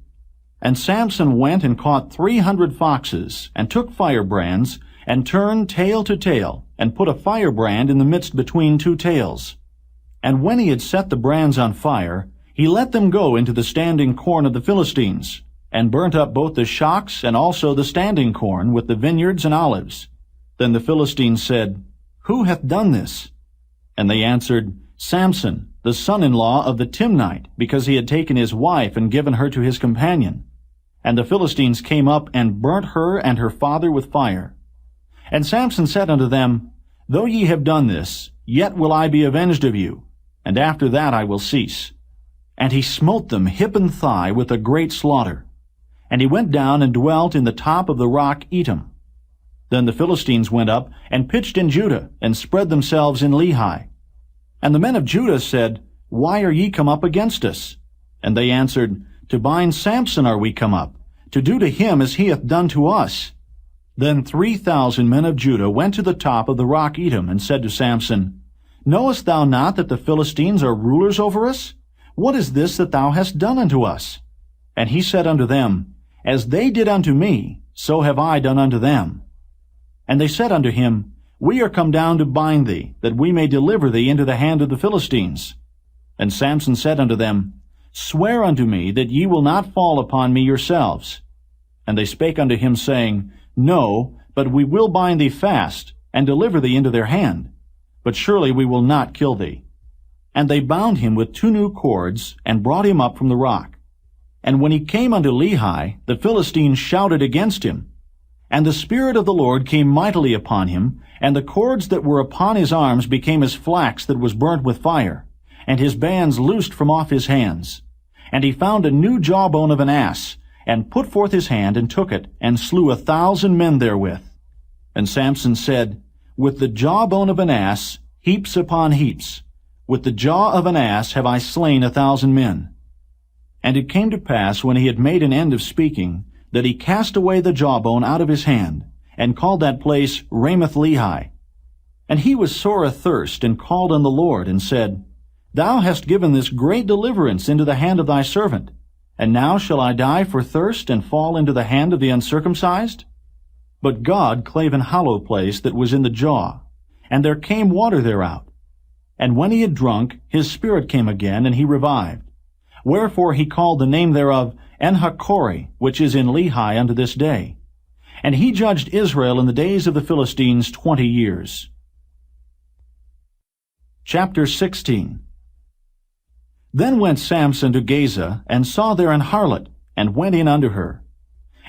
S2: And Samson went and caught 300 foxes, and took firebrands, and turned tail to tail, and put a firebrand in the midst between 2 tails. And when he had set the brands on fire, he let them go into the standing corn of the Philistines, and burnt up both the shocks and also the standing corn with the vineyards and olives. Then the Philistines said, Who hath done this? And they answered, Samson, the son-in-law of the Timnite, because he had taken his wife and given her to his companion. And the Philistines came up and burnt her and her father with fire. And Samson said unto them, Though ye have done this, yet will I be avenged of you, and after that I will cease. And he smote them hip and thigh with a great slaughter. And he went down and dwelt in the top of the rock Etam. Then the Philistines went up and pitched in Judah, and spread themselves in Lehi. And the men of Judah said, Why are ye come up against us? And they answered, To bind Samson are we come up, to do to him as he hath done to us. Then 3,000 men of Judah went to the top of the rock Etam, and said to Samson, Knowest thou not that the Philistines are rulers over us? What is this that thou hast done unto us? And he said unto them, As they did unto me, so have I done unto them. And they said unto him, We are come down to bind thee, that we may deliver thee into the hand of the Philistines. And Samson said unto them, Swear unto me that ye will not fall upon me yourselves. And they spake unto him, saying, No, but we will bind thee fast, and deliver thee into their hand. But surely we will not kill thee. And they bound him with 2 new cords, and brought him up from the rock. And when he came unto Lehi, the Philistines shouted against him. And the Spirit of the Lord came mightily upon him, and the cords that were upon his arms became as flax that was burnt with fire, and his bands loosed from off his hands. And he found a new jawbone of an ass, and put forth his hand, and took it, and slew 1,000 men therewith. And Samson said, With the jawbone of an ass, heaps upon heaps. With the jaw of an ass have I slain 1,000 men. And it came to pass, when he had made an end of speaking, that he cast away the jawbone out of his hand, and called that place Ramath-Lehi. And he was sore athirst, and called on the Lord, and said, Thou hast given this great deliverance into the hand of thy servant, and now shall I die for thirst, and fall into the hand of the uncircumcised? But God clave an hollow place that was in the jaw, and there came water thereout. And when he had drunk, his spirit came again, and he revived. Wherefore he called the name thereof En-hakkore, which is in Lehi unto this day. And he judged Israel in the days of the Philistines 20 years. Chapter 16. Then went Samson to Gaza, and saw there an harlot, and went in unto her.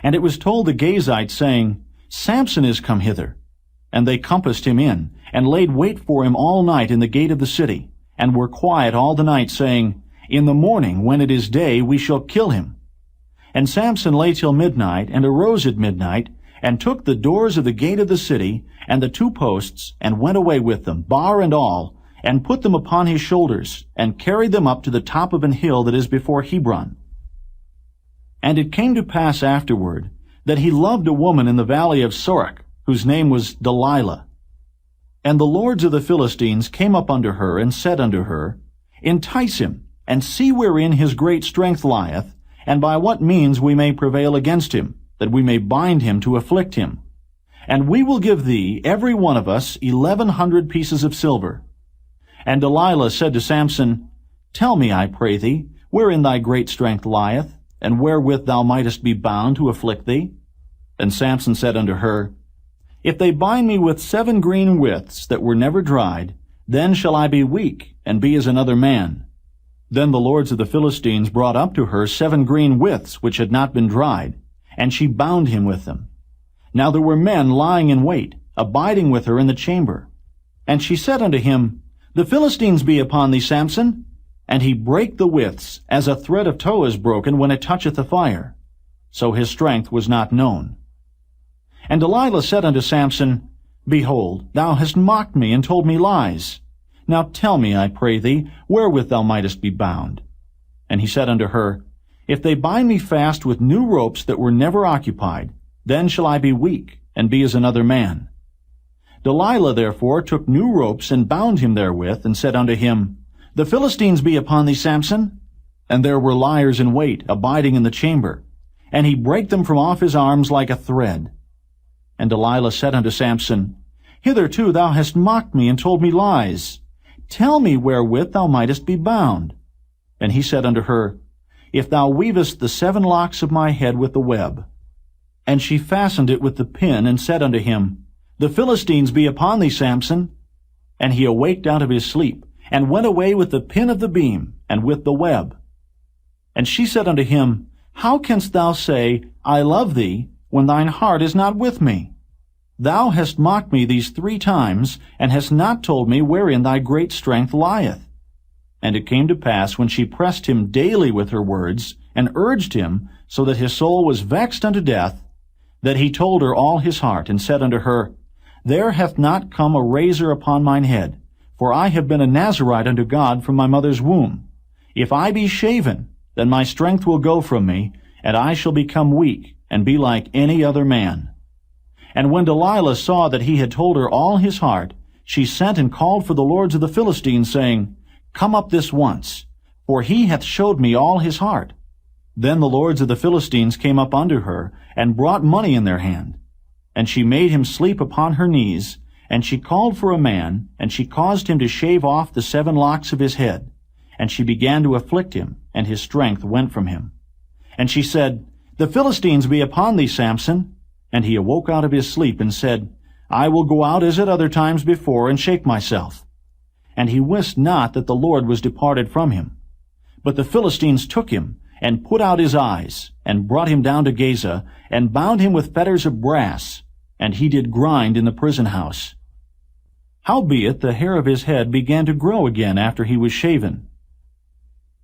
S2: And it was told the Gazites, saying, Samson is come hither. And they compassed him in, and laid wait for him all night in the gate of the city, and were quiet all the night, saying, In the morning, when it is day, we shall kill him. And Samson lay till midnight, and arose at midnight, and took the doors of the gate of the city, and the 2 posts, and went away with them, bar and all, and put them upon his shoulders, and carried them up to the top of an hill that is before Hebron. And it came to pass afterward, that he loved a woman in the valley of Sorek, whose name was Delilah. And the lords of the Philistines came up unto her, and said unto her, Entice him, and see wherein his great strength lieth, and by what means we may prevail against him, that we may bind him to afflict him. And we will give thee, every one of us, 1,100 pieces of silver. And Delilah said to Samson, Tell me, I pray thee, wherein thy great strength lieth, and wherewith thou mightest be bound to afflict thee? And Samson said unto her, If they bind me with 7 green withs that were never dried, then shall I be weak, and be as another man. Then the lords of the Philistines brought up to her 7 green withs which had not been dried, and she bound him with them. Now there were men lying in wait, abiding with her in the chamber. And she said unto him, The Philistines be upon thee, Samson. And he brake the withs, as a thread of tow is broken when it toucheth the fire. So his strength was not known. And Delilah said unto Samson, Behold, thou hast mocked me, and told me lies. Now tell me, I pray thee, wherewith thou mightest be bound. And he said unto her, If they bind me fast with new ropes that were never occupied, then shall I be weak, and be as another man. Delilah therefore took new ropes, and bound him therewith, and said unto him, The Philistines be upon thee, Samson. And there were liers in wait, abiding in the chamber. And he brake them from off his arms like a thread. And Delilah said unto Samson, Hitherto thou hast mocked me, and told me lies. Tell me wherewith thou mightest be bound. And he said unto her, If thou weavest the 7 locks of my head with the web. And she fastened it with the pin, and said unto him, The Philistines be upon thee, Samson. And he awaked out of his sleep, and went away with the pin of the beam, and with the web. And she said unto him, How canst thou say, I love thee, when thine heart is not with me? Thou hast mocked me these 3 times, and hast not told me wherein thy great strength lieth. And it came to pass, when she pressed him daily with her words, and urged him, so that his soul was vexed unto death, that he told her all his heart, and said unto her, There hath not come a razor upon mine head, for I have been a Nazarite unto God from my mother's womb. If I be shaven, then my strength will go from me, and I shall become weak, and be like any other man. And when Delilah saw that he had told her all his heart, she sent and called for the lords of the Philistines, saying, Come up this once, for he hath showed me all his heart. Then the lords of the Philistines came up unto her, and brought money in their hand. And she made him sleep upon her knees, and she called for a man, and she caused him to shave off the 7 locks of his head. And she began to afflict him, and his strength went from him. And she said, The Philistines be upon thee, Samson. And he awoke out of his sleep, and said, I will go out as at other times before, and shake myself. And he wist not that the Lord was departed from him. But the Philistines took him, and put out his eyes, and brought him down to Gaza, and bound him with fetters of brass, and he did grind in the prison house. Howbeit the hair of his head began to grow again after he was shaven.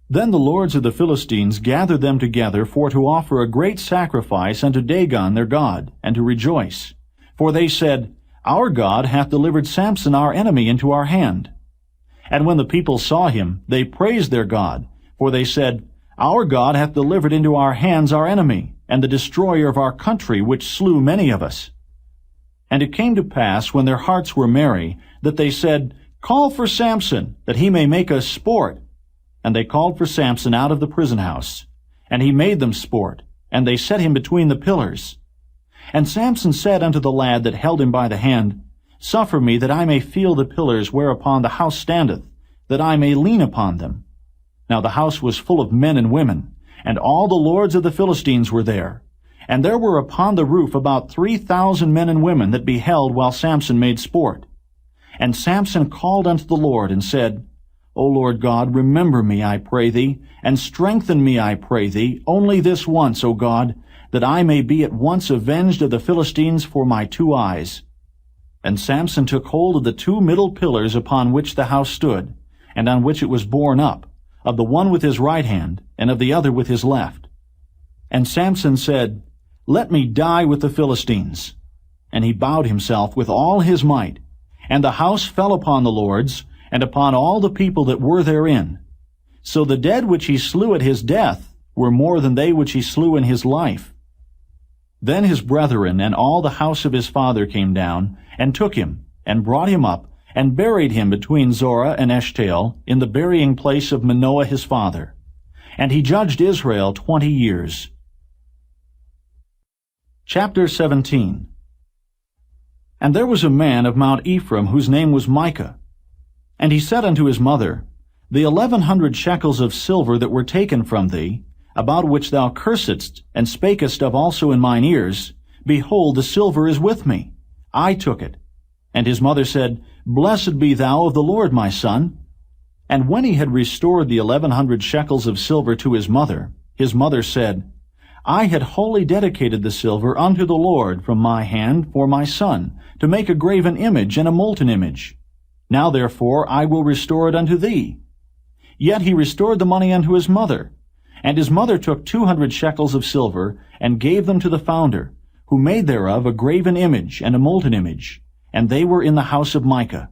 S2: Then the lords of the Philistines gathered them together for to offer a great sacrifice unto Dagon their god, and to rejoice. For they said, Our God hath delivered Samson our enemy into our hand. And when the people saw him, they praised their God, for they said, Our God hath delivered into our hands our enemy, and the destroyer of our country, which slew many of us. And it came to pass, when their hearts were merry, that they said, Call for Samson, that he may make us sport. And they called for Samson out of the prison house. And he made them sport, and they set him between the pillars. And Samson said unto the lad that held him by the hand, Suffer me that I may feel the pillars whereupon the house standeth, that I may lean upon them. Now the house was full of men and women, and all the lords of the Philistines were there. And there were upon the roof about 3,000 men and women that beheld while Samson made sport. And Samson called unto the Lord, and said, O Lord God, remember me, I pray thee, and strengthen me, I pray thee, only this once, O God, that I may be at once avenged of the Philistines for my 2 eyes. And Samson took hold of the 2 middle pillars upon which the house stood, and on which it was borne up, of the one with his right hand, and of the other with his left. And Samson said, Let me die with the Philistines. And he bowed himself with all his might, and the house fell upon the lords, and upon all the people that were therein. So the dead which he slew at his death were more than they which he slew in his life. Then his brethren and all the house of his father came down, and took him, and brought him up, and buried him between Zorah and Eshtaol, in the burying place of Manoah his father. And he judged Israel 20 years. Chapter 17. And there was a man of Mount Ephraim, whose name was Micah. And he said unto his mother, The 1,100 shekels of silver that were taken from thee, about which thou cursedst, and spakest of also in mine ears, behold, the silver is with me. I took it. And his mother said, Blessed be thou of the Lord, my son. And when he had restored the 1,100 shekels of silver to his mother said, I had wholly dedicated the silver unto the Lord from my hand for my son, to make a graven image and a molten image. Now therefore I will restore it unto thee. Yet he restored the money unto his mother. And his mother took 200 shekels of silver, and gave them to the founder, who made thereof a graven image and a molten image, and they were in the house of Micah.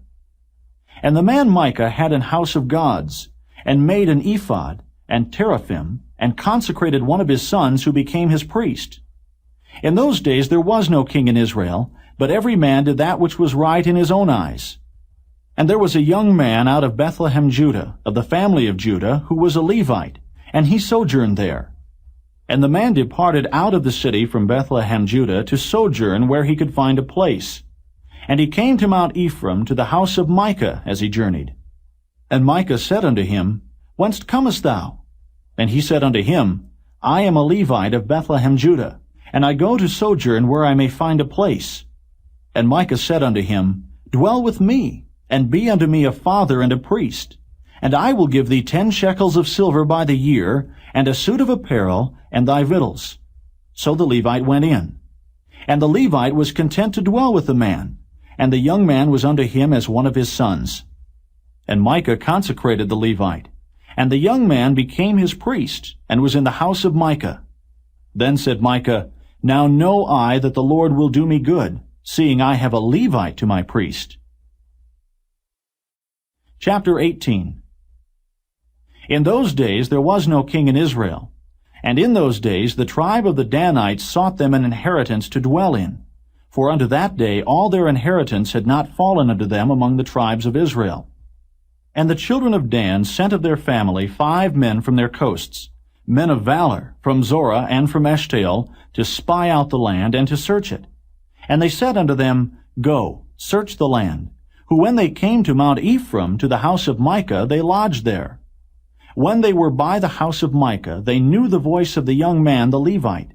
S2: And the man Micah had an house of gods, and made an ephod, and teraphim, and consecrated one of his sons, who became his priest. In those days there was no king in Israel, but every man did that which was right in his own eyes. And there was a young man out of Bethlehem, Judah, of the family of Judah, who was a Levite, and he sojourned there. And the man departed out of the city from Bethlehem, Judah, to sojourn where he could find a place. And he came to Mount Ephraim, to the house of Micah, as he journeyed. And Micah said unto him, Whence comest thou? And he said unto him, I am a Levite of Bethlehem, Judah, and I go to sojourn where I may find a place. And Micah said unto him, Dwell with me, and be unto me a father and a priest. And I will give thee 10 shekels of silver by the year, and a suit of apparel, and thy victuals. So the Levite went in. And the Levite was content to dwell with the man, and the young man was unto him as one of his sons. And Micah consecrated the Levite, And the young man became his priest, and was in the house of Micah. Then said Micah, Now know I that the Lord will do me good, seeing I have a Levite to my priest. Chapter 18. In those days there was no king in Israel. And in those days the tribe of the Danites sought them an inheritance to dwell in. For unto that day all their inheritance had not fallen unto them among the tribes of Israel. And the children of Dan sent of their family 5 men from their coasts, men of valor, from Zorah and from Eshtaol, to spy out the land and to search it. And they said unto them, Go, search the land. Who when they came to Mount Ephraim, to the house of Micah, they lodged there. When they were by the house of Micah, they knew the voice of the young man the Levite.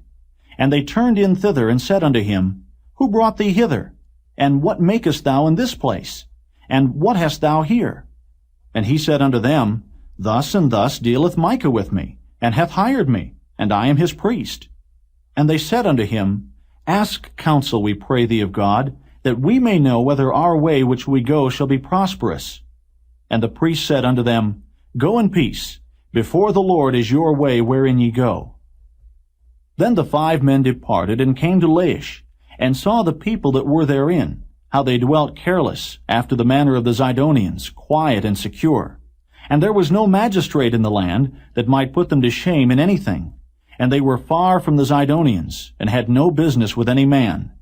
S2: And they turned in thither, and said unto him, Who brought thee hither? And what makest thou in this place? And what hast thou here? And he said unto them, Thus and thus dealeth Micah with me, and hath hired me, and I am his priest. And they said unto him, Ask counsel, we pray thee of God, that we may know whether our way which we go shall be prosperous. And the priest said unto them, Go in peace. Before the Lord is your way wherein ye go. Then the 5 men departed, and came to Laish, and saw the people that were therein, how they dwelt careless, after the manner of the Zidonians, quiet and secure. And there was no magistrate in the land that might put them to shame in anything. And they were far from the Zidonians, and had no business with any man.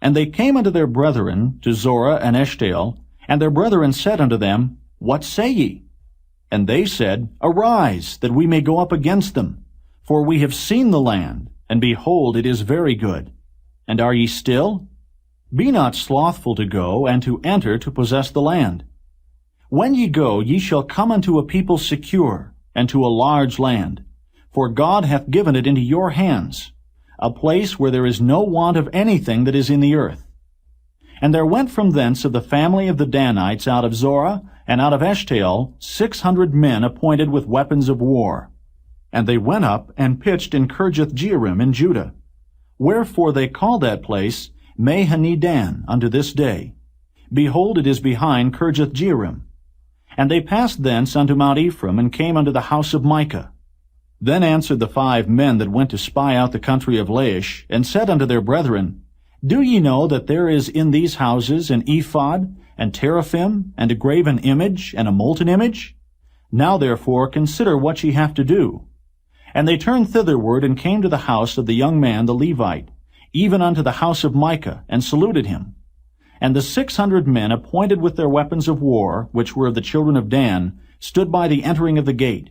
S2: And they came unto their brethren, to Zorah and Eshtaol, and their brethren said unto them, What say ye? And they said, Arise, that we may go up against them. For we have seen the land, and behold, it is very good. And are ye still? Be not slothful to go, and to enter to possess the land. When ye go, ye shall come unto a people secure, and to a large land. For God hath given it into your hands, a place where there is no want of anything that is in the earth. And there went from thence of the family of the Danites out of Zorah and out of Eshtaol 600 men appointed with weapons of war. And they went up and pitched in Kirjath-jearim in Judah. Wherefore they call that place Mahane-dan unto this day. Behold, it is behind Kirjath-jearim. And they passed thence unto Mount Ephraim, and came unto the house of Micah. Then answered the 5 men that went to spy out the country of Laish, and said unto their brethren, Do ye know that there is in these houses an ephod, and teraphim, and a graven image, and a molten image? Now therefore consider what ye have to do. And they turned thitherward, and came to the house of the young man the Levite, even unto the house of Micah, and saluted him. And the 600 men appointed with their weapons of war, which were of the children of Dan, stood by the entering of the gate.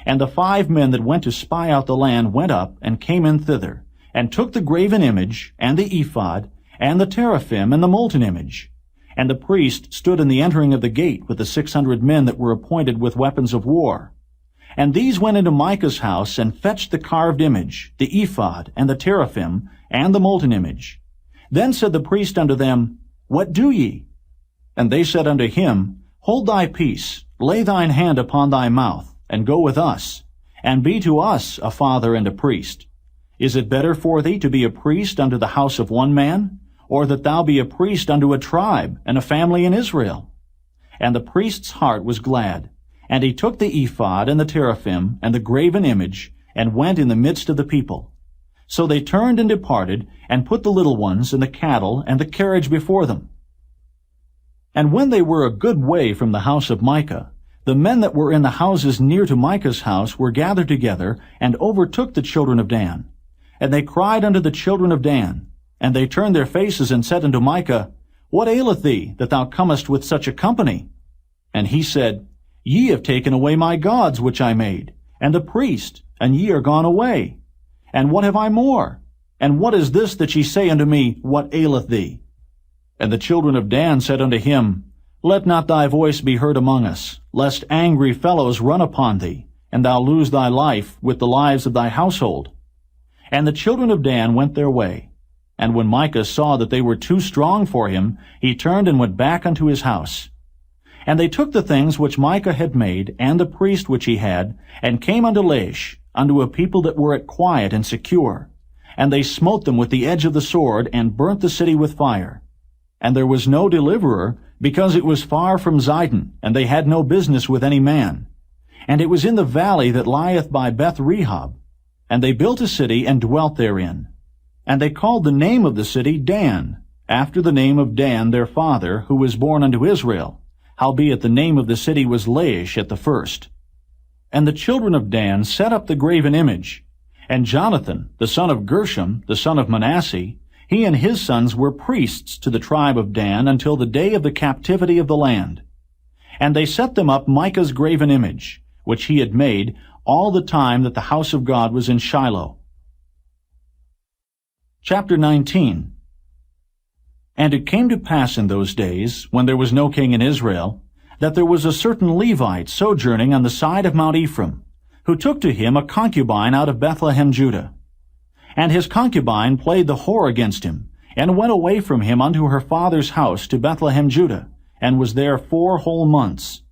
S2: And the 5 men that went to spy out the land went up, and came in thither, and took the graven image, and the ephod, and the teraphim, and the molten image. And the priest stood in the entering of the gate with the 600 men that were appointed with weapons of war. And these went into Micah's house, and fetched the carved image, the ephod, and the teraphim, and the molten image. Then said the priest unto them, What do ye? And they said unto him, Hold thy peace, lay thine hand upon thy mouth, and go with us, and be to us a father and a priest. Is it better for thee to be a priest unto the house of one man, or that thou be a priest unto a tribe and a family in Israel? And the priest's heart was glad, and he took the ephod and the teraphim and the graven image, and went in the midst of the people. So they turned and departed, and put the little ones and the cattle and the carriage before them. And when they were a good way from the house of Micah, the men that were in the houses near to Micah's house were gathered together, and overtook the children of Dan. And they cried unto the children of Dan, and they turned their faces, and said unto Micah, What aileth thee, that thou comest with such a company? And he said, Ye have taken away my gods which I made, and the priest, and ye are gone away. And what have I more? And what is this that ye say unto me, What aileth thee? And the children of Dan said unto him, Let not thy voice be heard among us, lest angry fellows run upon thee, and thou lose thy life with the lives of thy household. And the children of Dan went their way. And when Micah saw that they were too strong for him, he turned and went back unto his house. And they took the things which Micah had made, and the priest which he had, and came unto Laish, unto a people that were at quiet and secure. And they smote them with the edge of the sword, and burnt the city with fire. And there was no deliverer, because it was far from Zidon, and they had no business with any man. And it was in the valley that lieth by Beth-rehob. And they built a city and dwelt therein. And they called the name of the city Dan, after the name of Dan their father, who was born unto Israel. Howbeit the name of the city was Laish at the first. And the children of Dan set up the graven image. And Jonathan, the son of Gershom, the son of Manasseh, he and his sons were priests to the tribe of Dan until the day of the captivity of the land. And they set them up Micah's graven image, which he had made all the time that the house of God was in Shiloh. Chapter 19. And it came to pass in those days, when there was no king in Israel, that there was a certain Levite sojourning on the side of Mount Ephraim, who took to him a concubine out of Bethlehem, Judah. And his concubine played the whore against him, and went away from him unto her father's house to Bethlehem, Judah, and was there 4 whole months.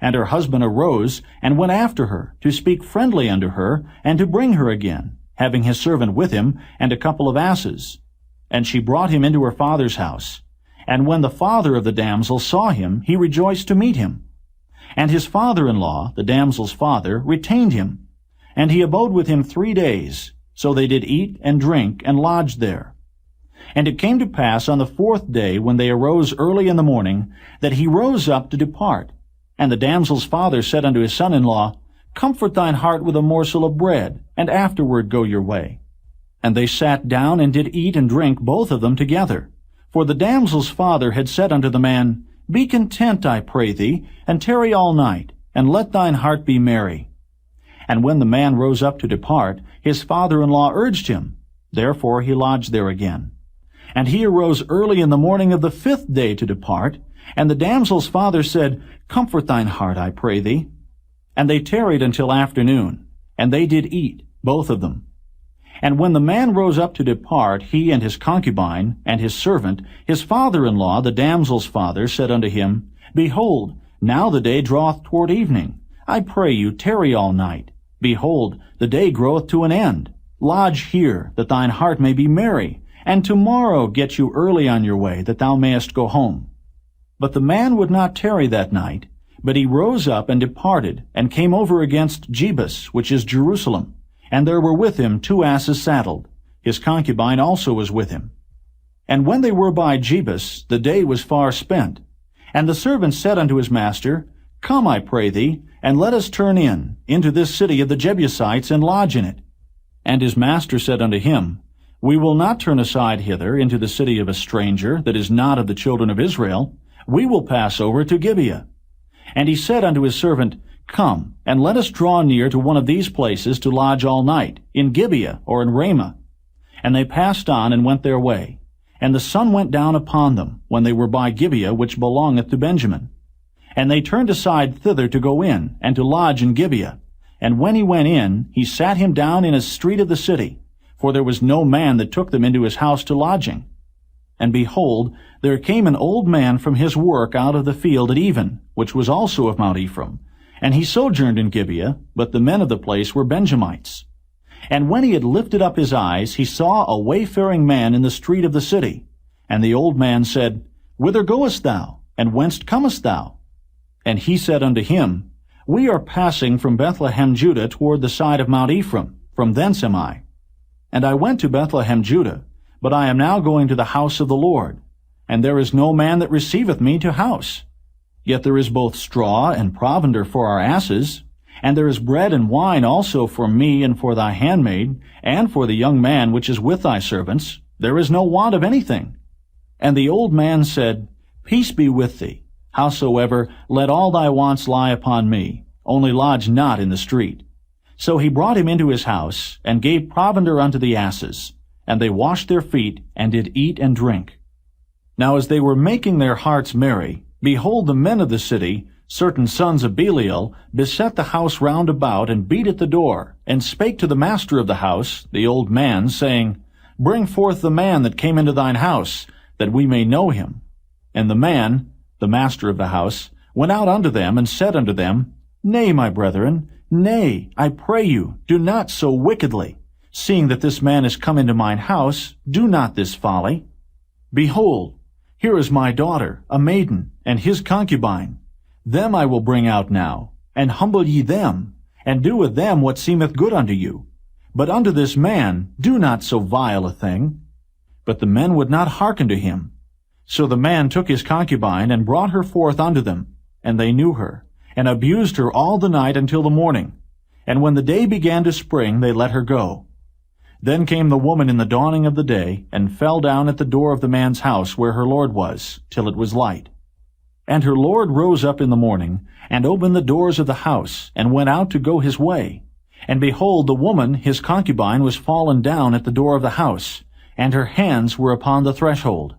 S2: And her husband arose, and went after her, to speak friendly unto her, and to bring her again, having his servant with him, and a couple of asses. And she brought him into her father's house. And when the father of the damsel saw him, he rejoiced to meet him. And his father-in-law, the damsel's father, retained him. And he abode with him 3 days. So they did eat and drink, and lodged there. And it came to pass on the 4th day, when they arose early in the morning, that he rose up to depart. And the damsel's father said unto his son-in-law, Comfort thine heart with a morsel of bread, and afterward go your way. And they sat down and did eat and drink both of them together. For the damsel's father had said unto the man, Be content, I pray thee, and tarry all night, and let thine heart be merry. And when the man rose up to depart, his father-in-law urged him. Therefore he lodged there again. And he arose early in the morning of the 5th day to depart. And the damsel's father said, Comfort thine heart, I pray thee. And they tarried until afternoon, and they did eat, both of them. And when the man rose up to depart, he and his concubine, and his servant, his father-in-law, the damsel's father, said unto him, Behold, now the day draweth toward evening. I pray you, tarry all night. Behold, the day groweth to an end. Lodge here, that thine heart may be merry, and tomorrow get you early on your way, that thou mayest go home. But the man would not tarry that night, but he rose up and departed, and came over against Jebus, which is Jerusalem. And there were with him 2 asses saddled. His concubine also was with him. And when they were by Jebus, the day was far spent. And the servant said unto his master, Come, I pray thee, and let us turn into this city of the Jebusites, and lodge in it. And his master said unto him, We will not turn aside hither into the city of a stranger, that is not of the children of Israel. We will pass over to Gibeah. And he said unto his servant, Come, and let us draw near to one of these places to lodge all night, in Gibeah or in Ramah. And they passed on and went their way. And the sun went down upon them, when they were by Gibeah, which belongeth to Benjamin. And they turned aside thither to go in, and to lodge in Gibeah. And when he went in, he sat him down in a street of the city, for there was no man that took them into his house to lodging. And behold, there came an old man from his work out of the field at even, which was also of Mount Ephraim. And he sojourned in Gibeah, but the men of the place were Benjamites. And when he had lifted up his eyes, he saw a wayfaring man in the street of the city. And the old man said, Whither goest thou? And whence comest thou? And he said unto him, We are passing from Bethlehem, Judah, toward the side of Mount Ephraim. From thence am I. And I went to Bethlehem, Judah, but I am now going to the house of the Lord. And there is no man that receiveth me to house. Yet there is both straw and provender for our asses, and there is bread and wine also for me and for thy handmaid, and for the young man which is with thy servants. There is no want of anything. And the old man said, Peace be with thee. Howsoever, let all thy wants lie upon me, only lodge not in the street. So he brought him into his house, and gave provender unto the asses. And they washed their feet, and did eat and drink. Now as they were making their hearts merry, behold, the men of the city, certain sons of Belial, beset the house round about, and beat at the door, and spake to the master of the house, the old man, saying, Bring forth the man that came into thine house, that we may know him. And the man, the master of the house, went out unto them, and said unto them, Nay, my brethren, nay, I pray you, do not so wickedly. Seeing that this man is come into mine house, do not this folly. Behold, here is my daughter, a maiden, and his concubine. Them I will bring out now, and humble ye them, and do with them what seemeth good unto you. But unto this man do not so vile a thing. But the men would not hearken to him. So the man took his concubine, and brought her forth unto them. And they knew her, and abused her all the night until the morning. And when the day began to spring, they let her go. Then came the woman in the dawning of the day, and fell down at the door of the man's house where her lord was, till it was light. And her lord rose up in the morning, and opened the doors of the house, and went out to go his way. And behold, the woman, his concubine, was fallen down at the door of the house, and her hands were upon the threshold.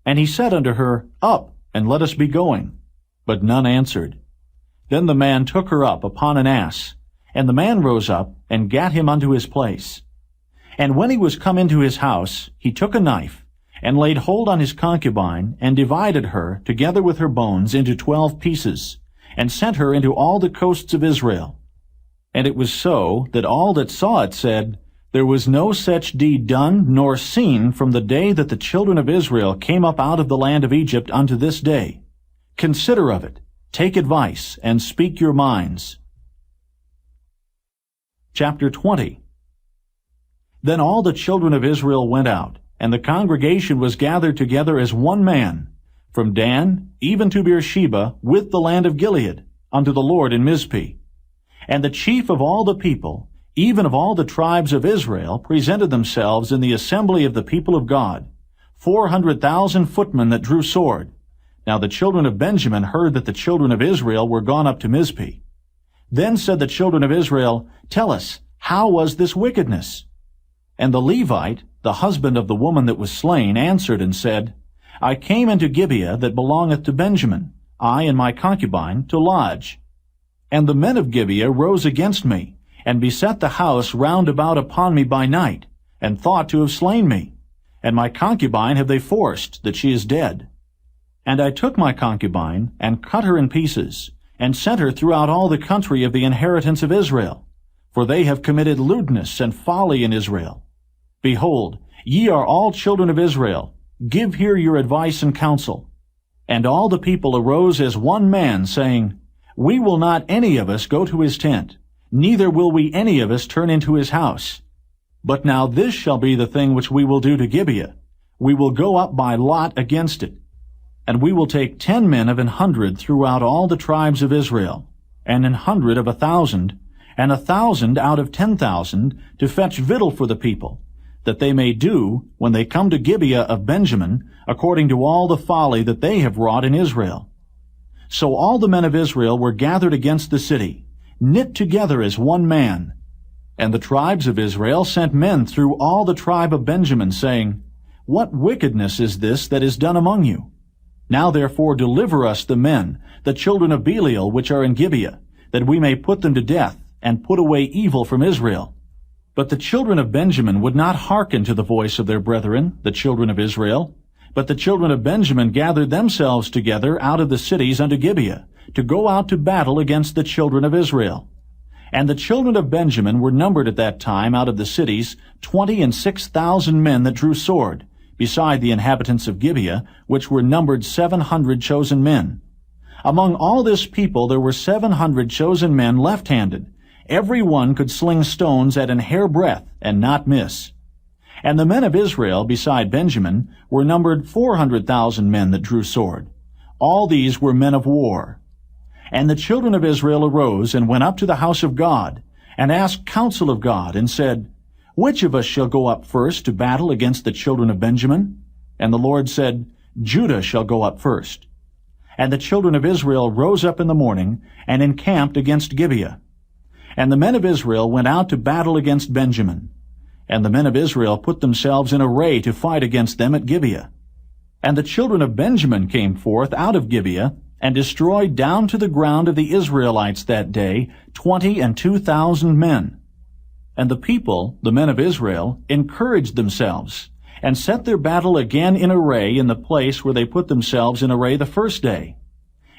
S2: And he said unto her, Up, and let us be going. But none answered. Then the man took her up upon an ass, and the man rose up, and gat him unto his place. And when he was come into his house, he took a knife, and laid hold on his concubine, and divided her, together with her bones, into 12 pieces, and sent her into all the coasts of Israel. And it was so, that all that saw it said, There was no such deed done, nor seen, from the day that the children of Israel came up out of the land of Egypt unto this day. Consider of it, take advice, and speak your minds. Chapter 20. Then all the children of Israel went out, and the congregation was gathered together as one man, from Dan even to Beersheba, with the land of Gilead, unto the Lord in Mizpeh. And the chief of all the people, even of all the tribes of Israel, presented themselves in the assembly of the people of God, 400,000 footmen that drew sword. Now the children of Benjamin heard that the children of Israel were gone up to Mizpeh. Then said the children of Israel, Tell us, how was this wickedness? And the Levite, the husband of the woman that was slain, answered and said, I came into Gibeah that belongeth to Benjamin, I and my concubine, to lodge. And the men of Gibeah rose against me, and beset the house round about upon me by night, and thought to have slain me. And my concubine have they forced, that she is dead. And I took my concubine, and cut her in pieces, and sent her throughout all the country of the inheritance of Israel. For they have committed lewdness and folly in Israel. Behold, ye are all children of Israel. Give here your advice and counsel. And all the people arose as one man, saying, We will not any of us go to his tent, neither will we any of us turn into his house. But now this shall be the thing which we will do to Gibeah. We will go up by lot against it. And we will take 10 men of 100 throughout all the tribes of Israel, and 100 of 1,000, and 1,000 out of 10,000, to fetch victual for the people, that they may do, when they come to Gibeah of Benjamin, according to all the folly that they have wrought in Israel. So all the men of Israel were gathered against the city, knit together as one man. And the tribes of Israel sent men through all the tribe of Benjamin, saying, What wickedness is this that is done among you? Now therefore deliver us the men, the children of Belial, which are in Gibeah, that we may put them to death, and put away evil from Israel. But the children of Benjamin would not hearken to the voice of their brethren, the children of Israel. But the children of Benjamin gathered themselves together out of the cities unto Gibeah, to go out to battle against the children of Israel. And the children of Benjamin were numbered at that time out of the cities 26,000 men that drew sword, beside the inhabitants of Gibeah, which were numbered 700 chosen men. Among all this people there were 700 chosen men left-handed. Every one could sling stones at an hairbreadth, and not miss. And the men of Israel, beside Benjamin, were numbered 400,000 men that drew sword. All these were men of war. And the children of Israel arose, and went up to the house of God, and asked counsel of God, and said, Which of us shall go up first to battle against the children of Benjamin? And the Lord said, Judah shall go up first. And the children of Israel rose up in the morning, and encamped against Gibeah. And the men of Israel went out to battle against Benjamin. And the men of Israel put themselves in array to fight against them at Gibeah. And the children of Benjamin came forth out of Gibeah, and destroyed down to the ground of the Israelites that day 22,000 men. And the people, the men of Israel, encouraged themselves, and set their battle again in array in the place where they put themselves in array the first day.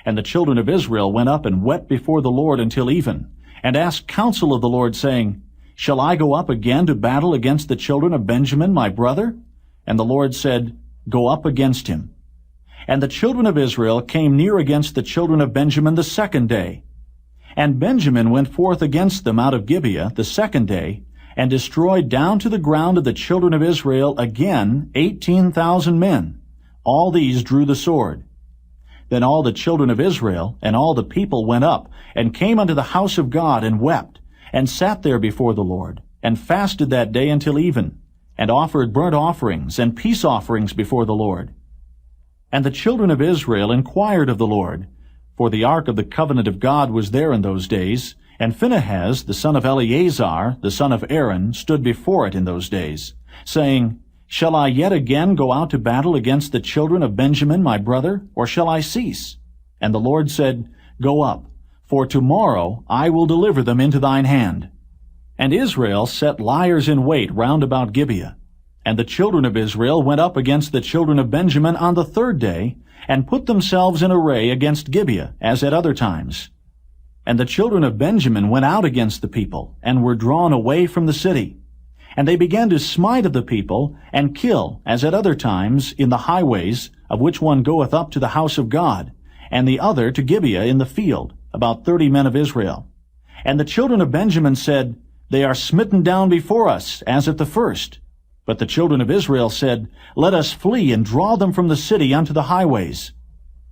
S2: And the children of Israel went up and wept before the Lord until even, and asked counsel of the Lord, saying, Shall I go up again to battle against the children of Benjamin, my brother? And the Lord said, Go up against him. And the children of Israel came near against the children of Benjamin the second day. And Benjamin went forth against them out of Gibeah the second day, and destroyed down to the ground of the children of Israel again 18,000 men. All these drew the sword. Then all the children of Israel and all the people went up, and came unto the house of God, and wept, and sat there before the Lord, and fasted that day until even, and offered burnt offerings and peace offerings before the Lord. And the children of Israel inquired of the Lord, for the ark of the covenant of God was there in those days, and Phinehas, the son of Eleazar, the son of Aaron, stood before it in those days, saying, Shall I yet again go out to battle against the children of Benjamin my brother, or shall I cease? And the Lord said, Go up, for tomorrow I will deliver them into thine hand. And Israel set liers in wait round about Gibeah. And the children of Israel went up against the children of Benjamin on the third day, and put themselves in array against Gibeah, as at other times. And the children of Benjamin went out against the people, and were drawn away from the city. And they began to smite of the people, and kill, as at other times, in the highways, of which one goeth up to the house of God, and the other to Gibeah in the field, about 30 men of Israel. And the children of Benjamin said, They are smitten down before us, as at the first. But the children of Israel said, Let us flee, and draw them from the city unto the highways.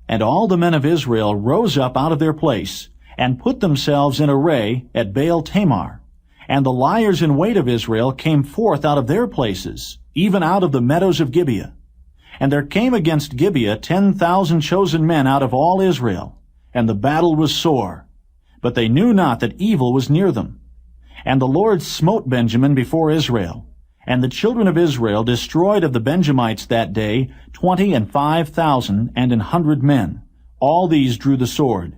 S2: And all the men of Israel rose up out of their place, and put themselves in array at Baal Tamar. And the liers in wait of Israel came forth out of their places, even out of the meadows of Gibeah. And there came against Gibeah 10,000 chosen men out of all Israel, and the battle was sore. But they knew not that evil was near them. And the Lord smote Benjamin before Israel. And the children of Israel destroyed of the Benjamites that day 25,000 and 100 men. All these drew the sword.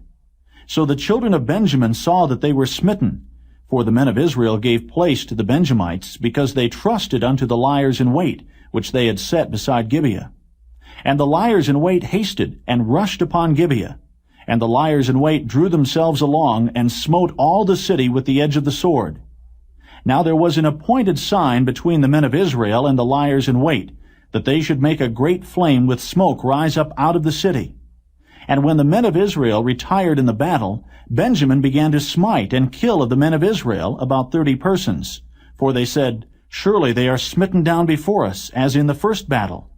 S2: So the children of Benjamin saw that they were smitten, for the men of Israel gave place to the Benjamites, because they trusted unto the liers in wait, which they had set beside Gibeah. And the liers in wait hasted, and rushed upon Gibeah. And the liers in wait drew themselves along, and smote all the city with the edge of the sword. Now there was an appointed sign between the men of Israel and the liers in wait, that they should make a great flame with smoke rise up out of the city. And when the men of Israel retired in the battle, Benjamin began to smite and kill of the men of Israel about 30 persons. For they said, Surely they are smitten down before us, as in the first battle.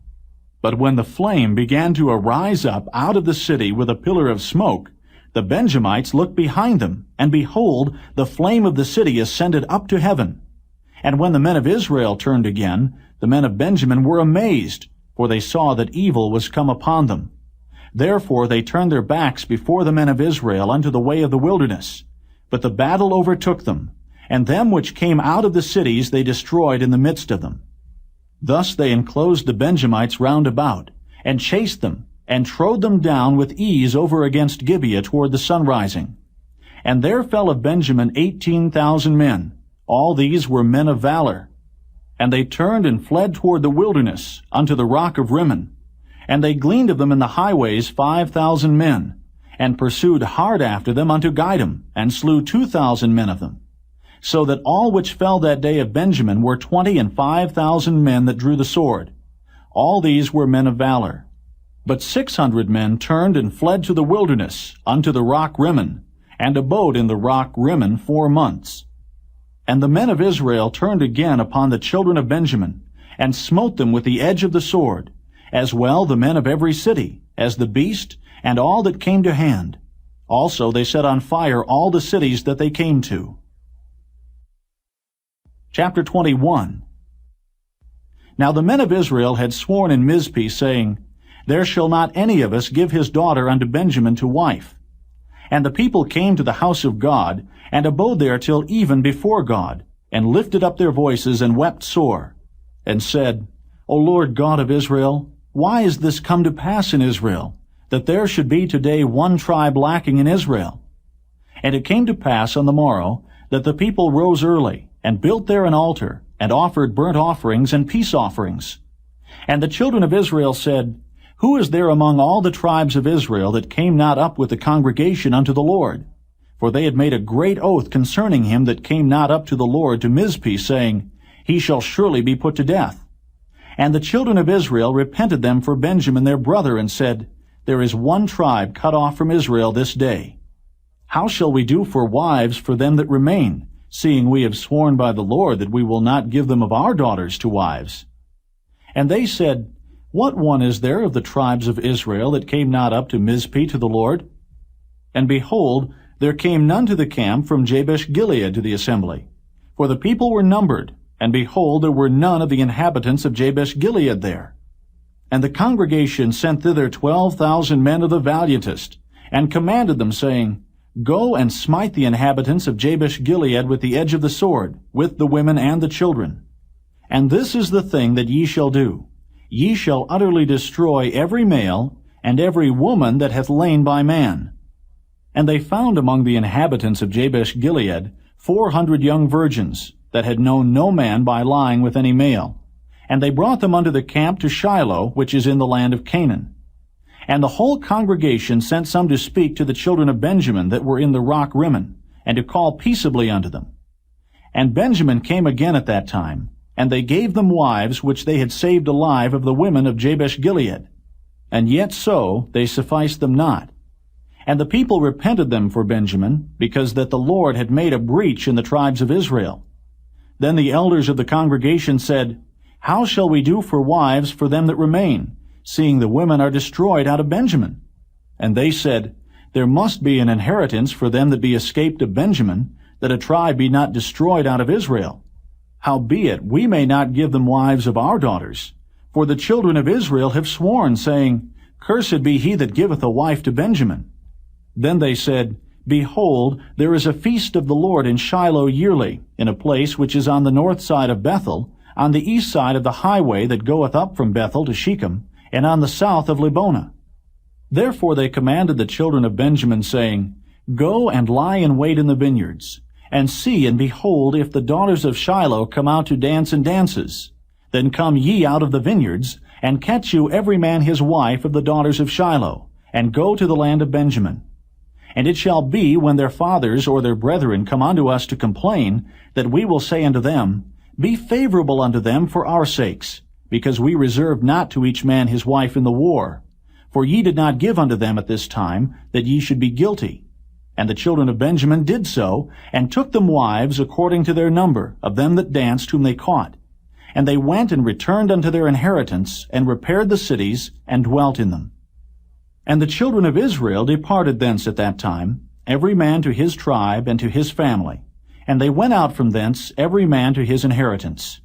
S2: But when the flame began to arise up out of the city with a pillar of smoke, the Benjamites looked behind them, and behold, the flame of the city ascended up to heaven. And when the men of Israel turned again, the men of Benjamin were amazed, for they saw that evil was come upon them. Therefore they turned their backs before the men of Israel unto the way of the wilderness. But the battle overtook them, and them which came out of the cities they destroyed in the midst of them. Thus they enclosed the Benjamites round about, and chased them, and trode them down with ease over against Gibeah toward the sunrising. And there fell of Benjamin 18,000 men. All these were men of valor. And they turned and fled toward the wilderness, unto the rock of Rimmon. And they gleaned of them in the highways 5,000 men, and pursued hard after them unto Gidom, and slew 2,000 men of them. So that all which fell that day of Benjamin were 25,000 men that drew the sword. All these were men of valor. But 600 men turned and fled to the wilderness, unto the rock Rimmon, and abode in the rock Rimmon 4 months. And the men of Israel turned again upon the children of Benjamin, and smote them with the edge of the sword, as well the men of every city, as the beast, and all that came to hand. Also they set on fire all the cities that they came to. Chapter 21. Now the men of Israel had sworn in Mizpeh, saying, There shall not any of us give his daughter unto Benjamin to wife. And the people came to the house of God, and abode there till even before God, and lifted up their voices, and wept sore, and said, O Lord God of Israel, why is this come to pass in Israel, that there should be today one tribe lacking in Israel? And it came to pass on the morrow, that the people rose early, and built there an altar, and offered burnt offerings and peace offerings. And the children of Israel said, Who is there among all the tribes of Israel that came not up with the congregation unto the Lord? For they had made a great oath concerning him that came not up to the Lord to Mizpeh, saying, He shall surely be put to death. And the children of Israel repented them for Benjamin their brother, and said, There is one tribe cut off from Israel this day. How shall we do for wives for them that remain, seeing we have sworn by the Lord that we will not give them of our daughters to wives? And they said, What one is there of the tribes of Israel that came not up to Mizpeh to the Lord? And behold, there came none to the camp from Jabesh-Gilead to the assembly. For the people were numbered, and behold, there were none of the inhabitants of Jabesh-Gilead there. And the congregation sent thither 12,000 men of the valiantest, and commanded them, saying, Go and smite the inhabitants of Jabesh-Gilead with the edge of the sword, with the women and the children. And this is the thing that ye shall do. Ye shall utterly destroy every male, and every woman that hath lain by man. And they found among the inhabitants of Jabesh-Gilead 400 young virgins, that had known no man by lying with any male. And they brought them unto the camp to Shiloh, which is in the land of Canaan. And the whole congregation sent some to speak to the children of Benjamin that were in the rock Rimmon, and to call peaceably unto them. And Benjamin came again at that time, and they gave them wives which they had saved alive of the women of Jabesh-Gilead. And yet so they sufficed them not. And the people repented them for Benjamin, because that the Lord had made a breach in the tribes of Israel. Then the elders of the congregation said, How shall we do for wives for them that remain, seeing the women are destroyed out of Benjamin? And they said, There must be an inheritance for them that be escaped of Benjamin, that a tribe be not destroyed out of Israel. Howbeit we may not give them wives of our daughters, for the children of Israel have sworn, saying, Cursed be he that giveth a wife to Benjamin. Then they said, Behold, there is a feast of the Lord in Shiloh yearly, in a place which is on the north side of Bethel, on the east side of the highway that goeth up from Bethel to Shechem, and on the south of Lebonah. Therefore they commanded the children of Benjamin, saying, Go and lie in wait in the vineyards, and see and behold if the daughters of Shiloh come out to dance in dances. Then come ye out of the vineyards, and catch you every man his wife of the daughters of Shiloh, and go to the land of Benjamin. And it shall be, when their fathers or their brethren come unto us to complain, that we will say unto them, Be favorable unto them for our sakes, because we reserved not to each man his wife in the war. For ye did not give unto them at this time, that ye should be guilty. And the children of Benjamin did so, and took them wives according to their number, of them that danced whom they caught. And they went and returned unto their inheritance, and repaired the cities, and dwelt in them. And the children of Israel departed thence at that time, every man to his tribe and to his family. And they went out from thence, every man to his inheritance.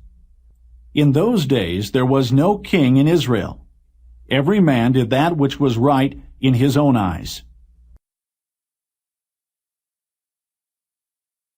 S2: In those days there was no king in Israel. Every man did that which was right in his own eyes.